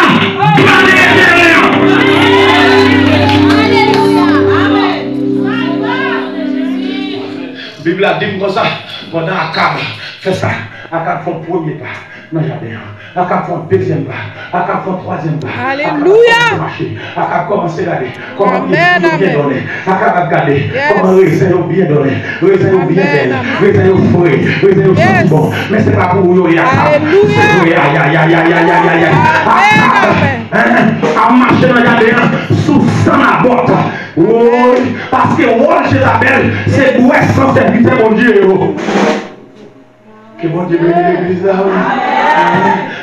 la Bible a dit comme ça, pendant Akab fait ça, Akab fait le premier pas dans le jardin, Akab fait le deuxième pas, Akab fait le troisième pas. Alléluia. Akab commence à regarder comment bien donné, Akab a regardé comment raisin bien donné, raisin bien belle, raisin frais, raisin senti bon, mais c'est pas pour vous, Akab. Alléluia. Akab a marché dans le jardin sous sa botte. Oui, parce que rôle Jézabel, c'est pour être sans serviteur, mon Dieu. Que bon Dieu bénisse l'église là.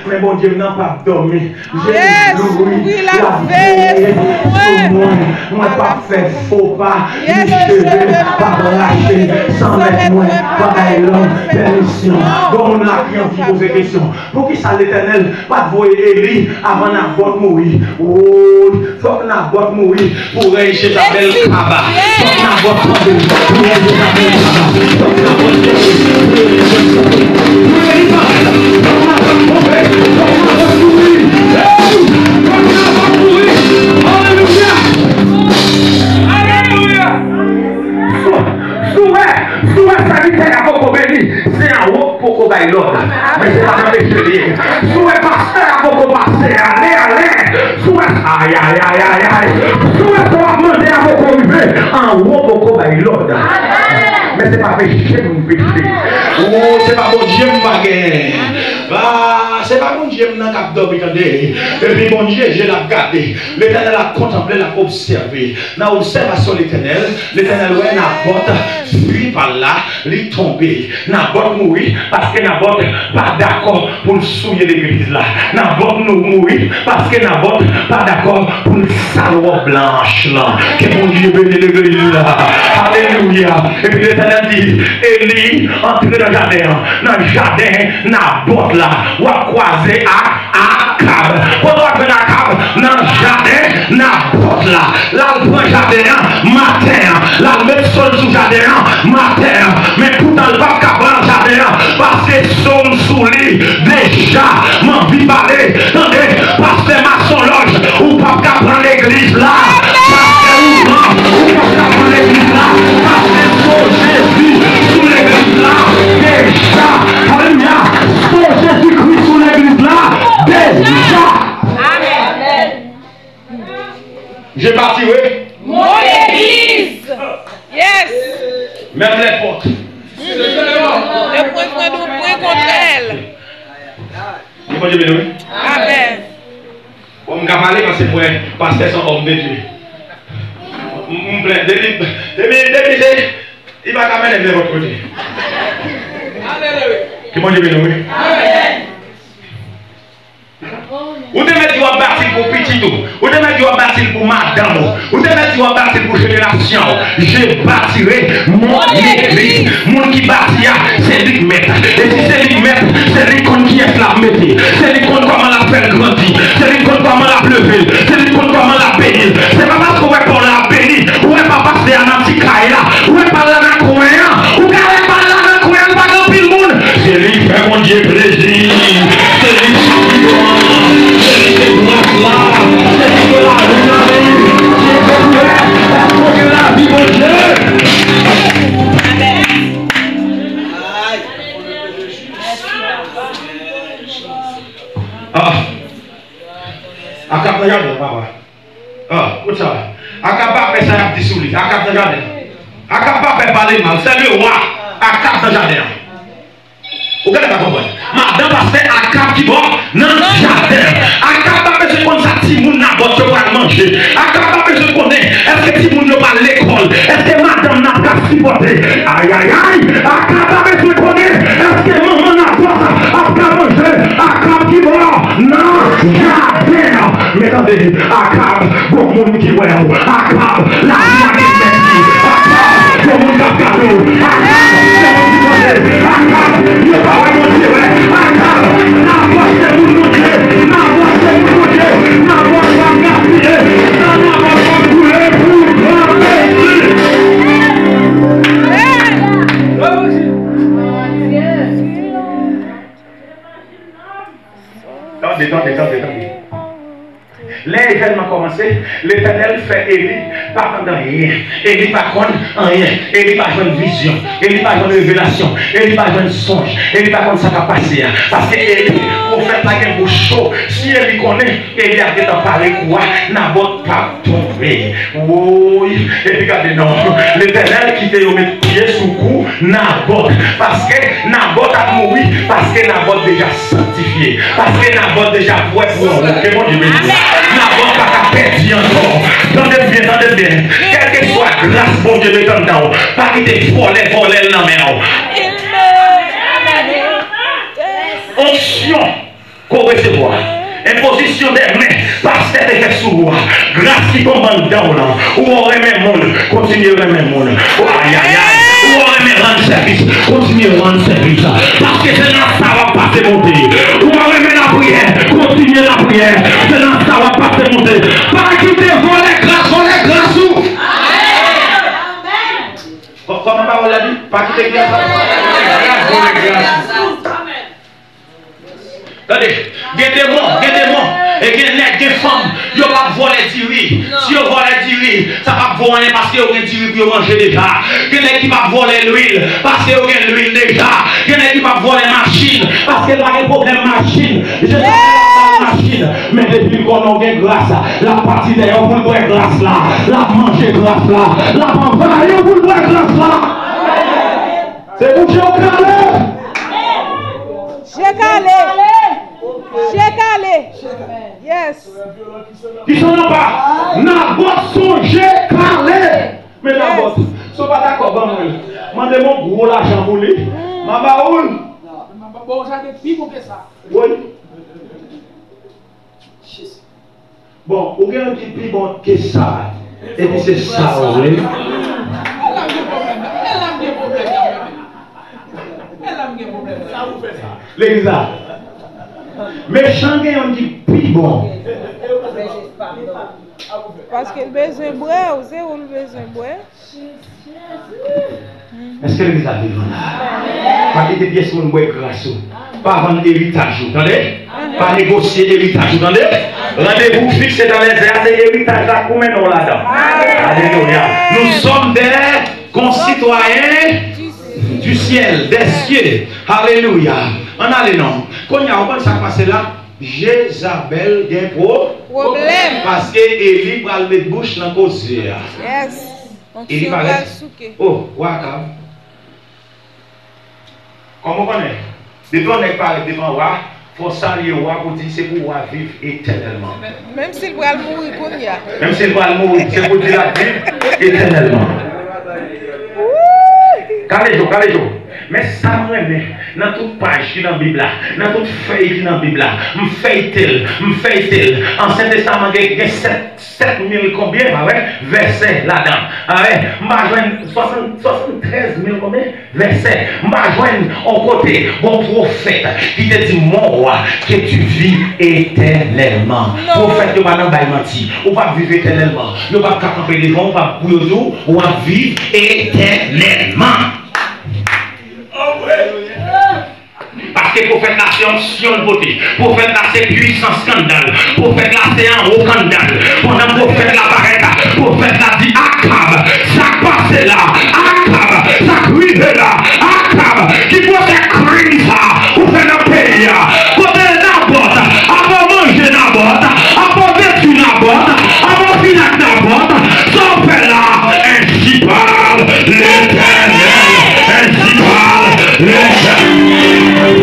Mais bon Dieu n'a pas dormi. J'ai loué la veille sur moi. Moi pas fait faux pas. Les cheveux pas lâcher. Sans mettre moi pas l'homme. Permission. Bon on a qui pose des questions. Pour qui ça l'éternel pas de voyer Élie avant Naboth mourir. Oh, faut que Naboth mourir pour réussir sa belle cabane. Faut que Naboth mourir pour réussir sa belle cabane. Faut que Naboth mourir. C'est un haut pour qu'on aille l'autre. Mais c'est pas un péché. Souhait pasteur pour qu'on passe. Allez. Souhait. Aïe. Souhait pour demander à vos conviés. Un haut pour qu'on aille l'autre. Mais c'est pas péché pour nous pécher. Oh, c'est pas bon Dieu m'a gagné. C'est pas bon Dieu m'a capté. Et puis bon Dieu, je l'ai regardé. L'Éternel a contemplé, l'a observé. Dans l'observation de l'Éternel, l'Éternel ouais Naboth fuit par là, il tombé. Naboth mourit parce que Naboth pas d'accord pour le souiller l'église là. Naboth mourit parce que Naboth pas d'accord pour le salope blanche là. Que mon Dieu bénisse l'église là. Alléluia. Et puis l'Éternel dit, Élie entre dans le jardin. Dans le jardin, Naboth là, ou a croisé à Akab. Quand on a Akab, dans le jardin, Naboth là. Là, on prend le jardin, matin. Là, on met sol sous le jardin, matin. Mais pourtant, le pape cap dans le jardin, parce que son sous lui, déjà, m'en vit parler. Attendez, parce que ma son loge, ou pape cap dans l'église là. Parce que ou pape cap dans l'église là. Parce que son Jésus sous l'église là. Déjà, alléluia. Son Jésus-Christ sous l'église là. Déjà. Amen. J'ai parti, oui. Mon église. Yes. Même les portes. Le point contre elle. Comment Dieu bénisse. Amen. On m'a parlé parce que moi, pasteur sont homme de Dieu. Il va quand même de votre côté. Comment Dieu bénisse. Amen. Ou te mettre à bâtir pour petit tout, ou te mettre à bâtir pour madame, ou te mettre à bâtir pour génération. Je bâtirai mon église. Mon qui bâtit, c'est lui qui met. Et si c'est lui qui met, c'est lui qui est la mettre. C'est lui qui comment la faire grandir. C'est lui qui comment la lever. C'est lui qui comment la bénir. C'est pas parce qu'on va pour la bénir. Ou est pas passer à un petit caille là. Ou est pas là dans le coin. Ou est pas là dans le coin. Pas grand pile monde. C'est lui qui fait mon Dieu plaisir. C'est lui qui madame passait à cap qui boit dans le jardin. Akab pas besoin de connaître ça si moun n'a pas de manger. Akab pas besoin de connaître est-ce que si moun n'a pas l'école. Est-ce que madame n'a pas supporté. Aïe. Akab pas besoin de connaître est-ce que maman n'a pas manger. Akab qui boit dans le jardin. Mais attendez, Akab, bon monde qui voit. Akab, la vie qui merci. Akab, bon monde qui a cadeau. Akab, il n'est pas vraiment Dieu. Akab, la voix c'est pour nous Dieu. La voix c'est pour Dieu. La voix va gaspiller. La voix va couler pour grand Jésus. Attendez. L'événement commencé, l'Éternel fait Élie pas pendant rien. Élie pas contre rien. Élie pas une vision. Élie pas une révélation. Élie pas un songe. Élie pas contre ça qui a passé. Parce que Élie, pour faire la guerre pour chaud, si Élie connaît, Élie a été en parler quoi, Naboth pas tombé. Oui, et puis regardez, non. L'Éternel qui te met pied sous cou, Naboth. Parce que Naboth a mouru, parce que Naboth déjà sanctifié. Parce que Naboth déjà prêt pour nous. Que mon Dieu bénisse. Naboth pas perdu encore. Tendez bien. Quelle que soit grâce, bon Dieu, de temps, pas quitter voler dans mes mains. position des mains, parce que tu es sous moi. Grâce qui commande dans là. Où on remet mon monde, continue à remettre mon monde. Aïe, aïe, aïe. Où on remet rendre service, continue à rendre service. Parce que c'est dans ça va passer monter. Où on remet la prière, continue la prière. C'est dans ça va passer monter. Pas quitter voler grâce ou. Comment on l'a dit? Pas quitter grâce. Attendez, gardez-moi, et des femmes, ils ne vont pas voler diri. Si ils volent diri, ça va voler parce qu'ils ont un diri pour manger déjà. Il y en a qui va voler l'huile parce qu'ils ont l'huile déjà. Il y en a qui va voler machine parce qu'ils ont un problème machine. Je sais pas machine, mais depuis qu'on a une grâce, la partie d'ailleurs pour le grâce là, la manger grâce là, la manger pour le grâce là. C'est pour que je calme. J'ai calé. Yes. Qui sont là pas? Nabot son j'ai calé. Mais Nabot, si vous pas d'accord, mandez mon gros l'argent pour lui. Ma baoule. Bon, j'ai des pires que ça. Oui. Bon, vous avez un petit plus bon que ça. Et puis c'est ça, vous voyez. Les gars, mais chacun a un petit plus bon. Parce que le besoin de boire, vous savez où le besoin de boire? Est-ce que les gars vivent là? Pas quitter pièces pour nous boire grâce. Pas vendre héritage, attendez? Pas négocier héritage, attendez? Rendez-vous fixé dans les airs, c'est héritage là pour maintenant là-dedans. Alléluia. Nous sommes des concitoyens du ciel, des cieux. Alléluia. On a les noms. Quand il y a un ça passe là, Jézabel a un problème. Parce que Élie va le mettre bouche dans le cause. Yes. Élie va le oh, Waka. Comment on connaît? Depuis on est parlé devant Wa, il faut saluer Wa pour dire c'est pour Wa vivre éternellement. Même s'il va mourir, qu'on y a. Même s'il va mourir, c'est pour dire la vivre éternellement. Calez-vous. Mais ça moi dans toute page qui est dans la Bible, dans toute feuille qui est dans la Bible, me fait-il. Ancien Testament, il y a 7000 combien, versets là-dedans. Je 73 000 combien, versets. Je au côté, bon prophète, qui te dit, mon roi, que tu vis éternellement. Prophète, tu vas pas menti, on va vivre éternellement. On va pas camper devant, on va bouillonner, on va vivre éternellement. Parce que pour faire la science de beauté, pour faire la puissance scandale, pour faire la séance au scandale, pour faire la barrette, pour faire la vie Akab, ça passe là, Akab, ça crive là, Akab, qui peut faire crier ça, pour faire le pays, côté n'importe, avant manger n'importe, avant détruire n'importe, avant finir n'importe, sans faire là, ainsi parle l'Éternel, ainsi parle l'Éternel.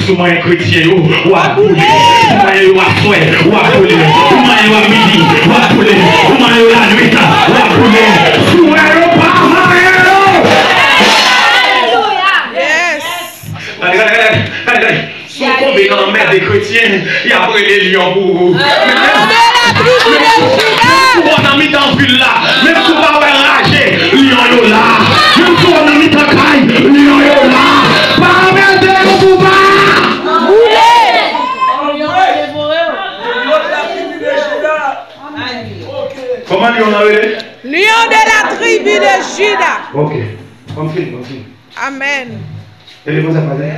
Souvent un chrétien ou à bouler, ou à souhait, ou à bouler, ou à midi, ou à bouler, ou à la nuit, ou à bouler, souhait ou pas, yes. Allez. Si on tombe dans la mer des chrétiens, il y a pas les lions pour vous. On a mis dans ville là, même si on va rager, lion là, même si on a mis dans caille, lion là, pas mettre le pouvoir. Comment on a appelé? Lion de la tribu de Juda. Ok, on filme. Amen. Et les mots à parler?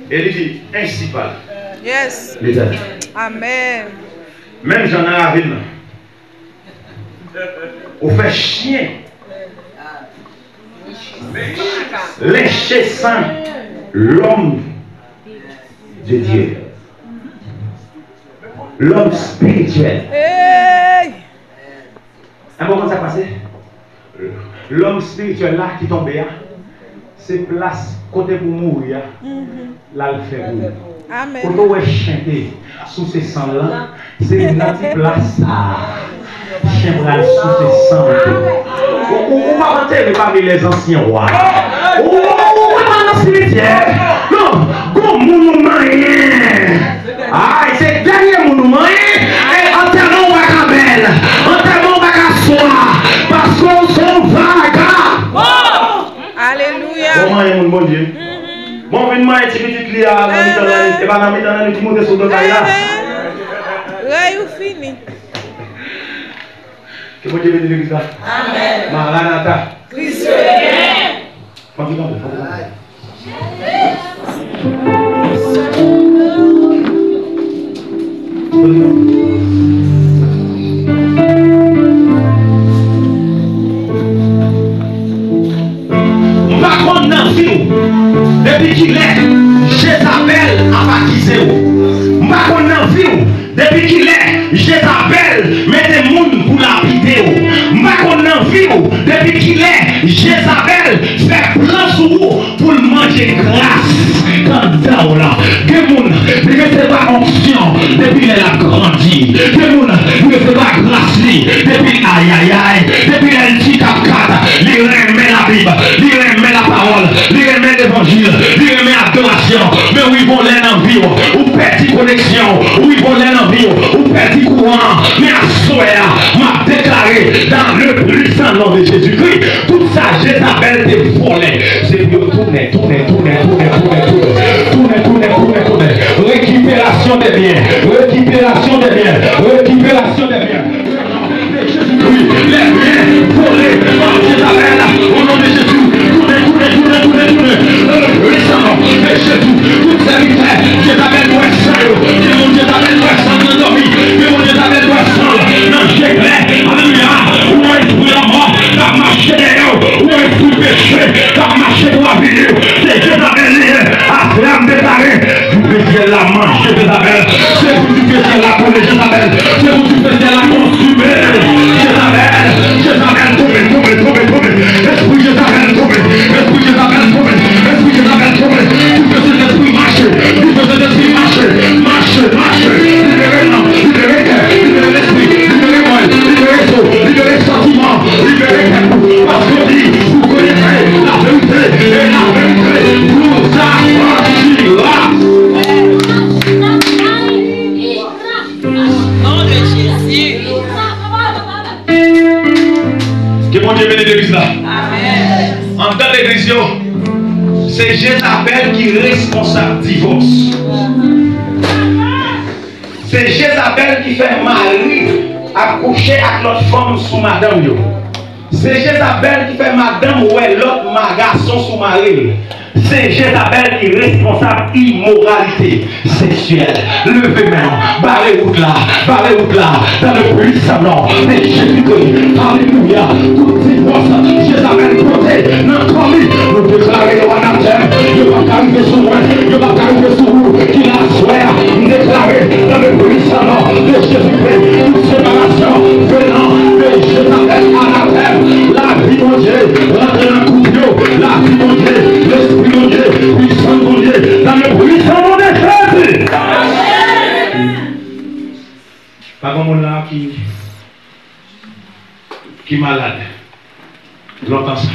Et il dit, ainsi parle. Yes. Amen. Même j'en ai avec nous. On fait chien. Lécher saint l'homme de Dieu. L'homme spirituel. Hey. Un moment ça passe. L'homme spirituel là qui tombe là, c'est place côté pour mourir. Là le fait mourir. Amen. Quand on est chanté sous ces sangs là, c'est une petite place à chembral sous ces sangs. On va enterrer parmi les anciens rois. On va cimetière. Non, comme monument rien. Ah, c'est le dernier monument. Et enterrement va qu'à belle. Enterrement va qu'à soir. Parce qu'on s'en va. Alléluia. Comment est mon Dieu? Bon, venez-moi et petit petit là, et pas dans le petit monde sur le bail là. Rayon fini. Que mon Dieu bénisse l'église là. Amen. Maranatha. Christ est. Depuis qu'il est, Jézabel a baptisé. Depuis qu'il est, Jézabel met des mounes pour l'habiter. Depuis qu'il est, Jézabel fait plein sous vous pour manger grâce. Quand là, des mounes ne fait pas onction depuis qu'il a grandi. Des mounes ne fait pas grâce depuis aïe aïe aïe. Depuis qu'il dit cap 4, il remet la Bible, il remet la parole, il remet l'évangile, il remet l'adoration. Mais oui, bon, les envies, ou petit connexion, oui, bon, les envies, ou petit courant. Mais à soi, m'a déclaré dans le puissant nom de Jésus-Christ, toute sa Jézabel est volée. C'est pour tourner. Récupération des biens. Oui, les biens volés par Jézabel, au nom de Jésus, tournez. Récemment, de Jésus, toute sa vie, Jézabel doit être seul, Jézabel doit être seul, endormi, Jézabel doit être seul, non, j'ai clair, alléluia, où est la mort, t'as marché derrière, où est le péché, t'as marché pour la vie, c'est Jézabel lié, à flamme déclarée, vous faisiez la manche de Jézabel, c'est vous qui faisiez la peau de Jézabel, c'est vous qui faisiez la consumée, Jézabel, tombez, esprit Jézabel, tombez, tu peux cet esprit marcher, libérez l'esprit, libérez moi, libérez tout, libérez le sentiment, libérez tout, parce qu'on dit, vous connaîtrez la vérité, et la vérité vous affranchira. Nom de Jésus. Que mon Dieu bénisse l'église là. Amen. En dedans de l'église, c'est Jézabel qui est responsable du divorce. C'est Jézabel qui fait mari accoucher avec l'autre femme sous madame. C'est Jézabel qui fait madame ou l'autre garçon sous mari. C'est Jézabel qui est responsable immoralité sexuelle. Levez maintenant, barrez route là, dans le puissant nom de Jésus-Christ. Alléluia. Tout divorce, Jézabel côté, non commis, nous déclarons en anathème. Il va arriver sur moi, il va arriver sur vous, qui l'a souhaité, déclarer dans le puissant nom de Jésus-Christ. Toute séparation venant de Jézabel anathème. La vie de Dieu, rentrez dans le couteau, la vie de Dieu, l'esprit de Dieu, puissant de Dieu, dans le puissant nom de Jésus. Pas comme on là qui est malade. Longtemps ça.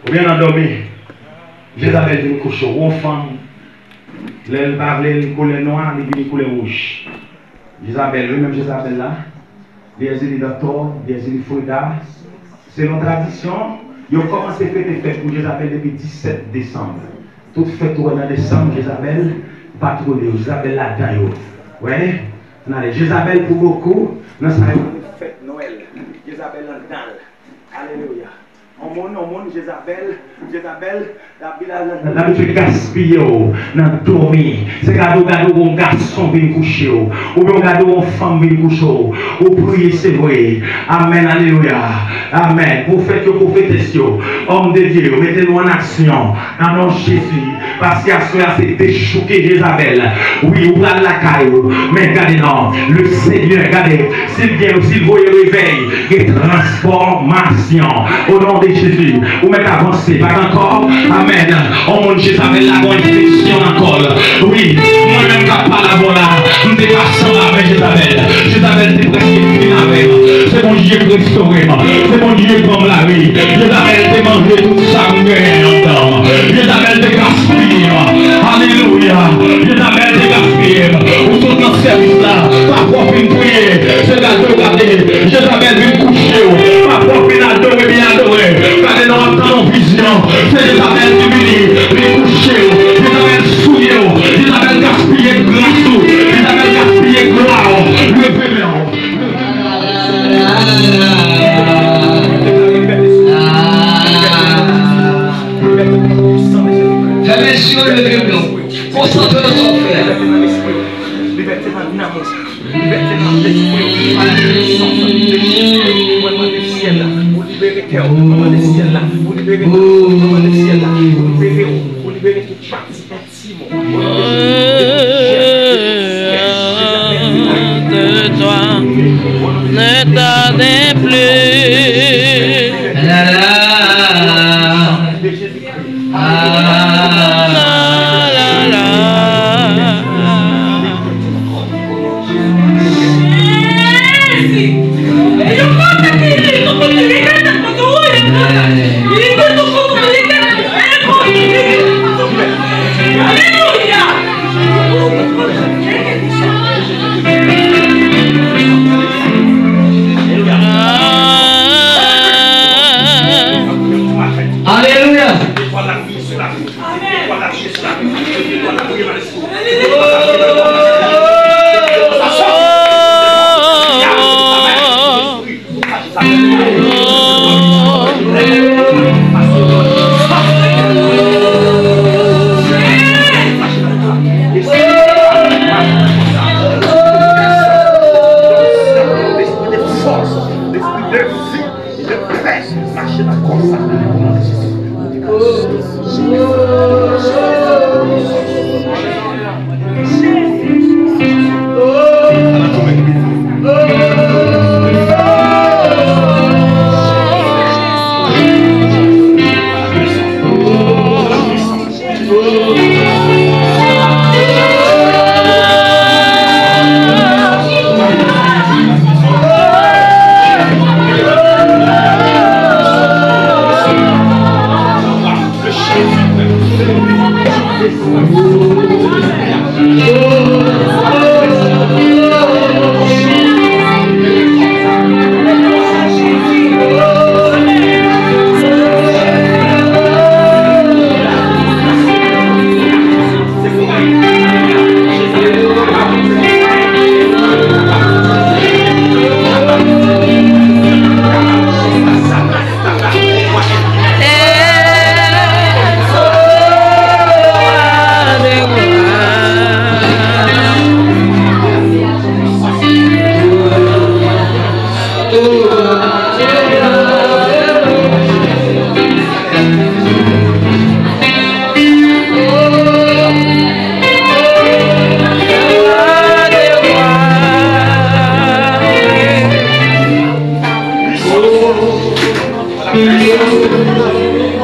Ou bien endormi. Jézabel dit couche au enfant. L'aile parle, le collet noir, le collet rouge. Jézabel, lui-même Jézabel là. Des îles d'Ator, des îles Frida. Selon tradition, ils ont commencé à faire des fêtes pour Jézabel depuis 17 décembre. Toute fête au mois de décembre, Jézabel patrouille, Jézabel là-dedans. Ouais. Jézabel pour beaucoup, nous avons fête Noël. Jézabel en dalle. Alléluia. On monte Jézabel, l'habitude gaspiller, dans dormir. C'est gado un garçon bien couché, ou bien gado une femme bien couché, ou prier c'est vrai. Amen, alléluia. Amen. Prophète, homme de Dieu, mettez-nous en action dans nom de Jésus. Parce qu'à cela c'est déchouquer Jézabel. Oui, ou la caillou, mais regardez non, le Seigneur, regardez, s'il vient ou s'il voit le réveil, et transformation. Au nom de Jésus, ou mettez avancé, pas encore. Amen. Oh mon Dieu, Jézabel la bonne infection encore. Oui, moi-même qui parle là, nous dépassons avec Jézabel. Jézabel c'est presque fini avec. C'est mon Dieu qui restaure. C'est mon Dieu qui me la vie. Jézabel c'est manger tout ça, en dedans. c'est Isabelle humilié, les coucher, Isabelle souillé, Isabelle gaspillé grâce, Isabelle gaspillé gloire, le bébé. Fermez sur le bébé. Concentrez notre frère. Liberté dans l'amour, liberté dans l'esprit, dans le ciel, vous libérez terre, dans le ciel, vous libérez dans le ciel, vous libérez toute partie intime, de toi ne tardez plus.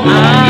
Ah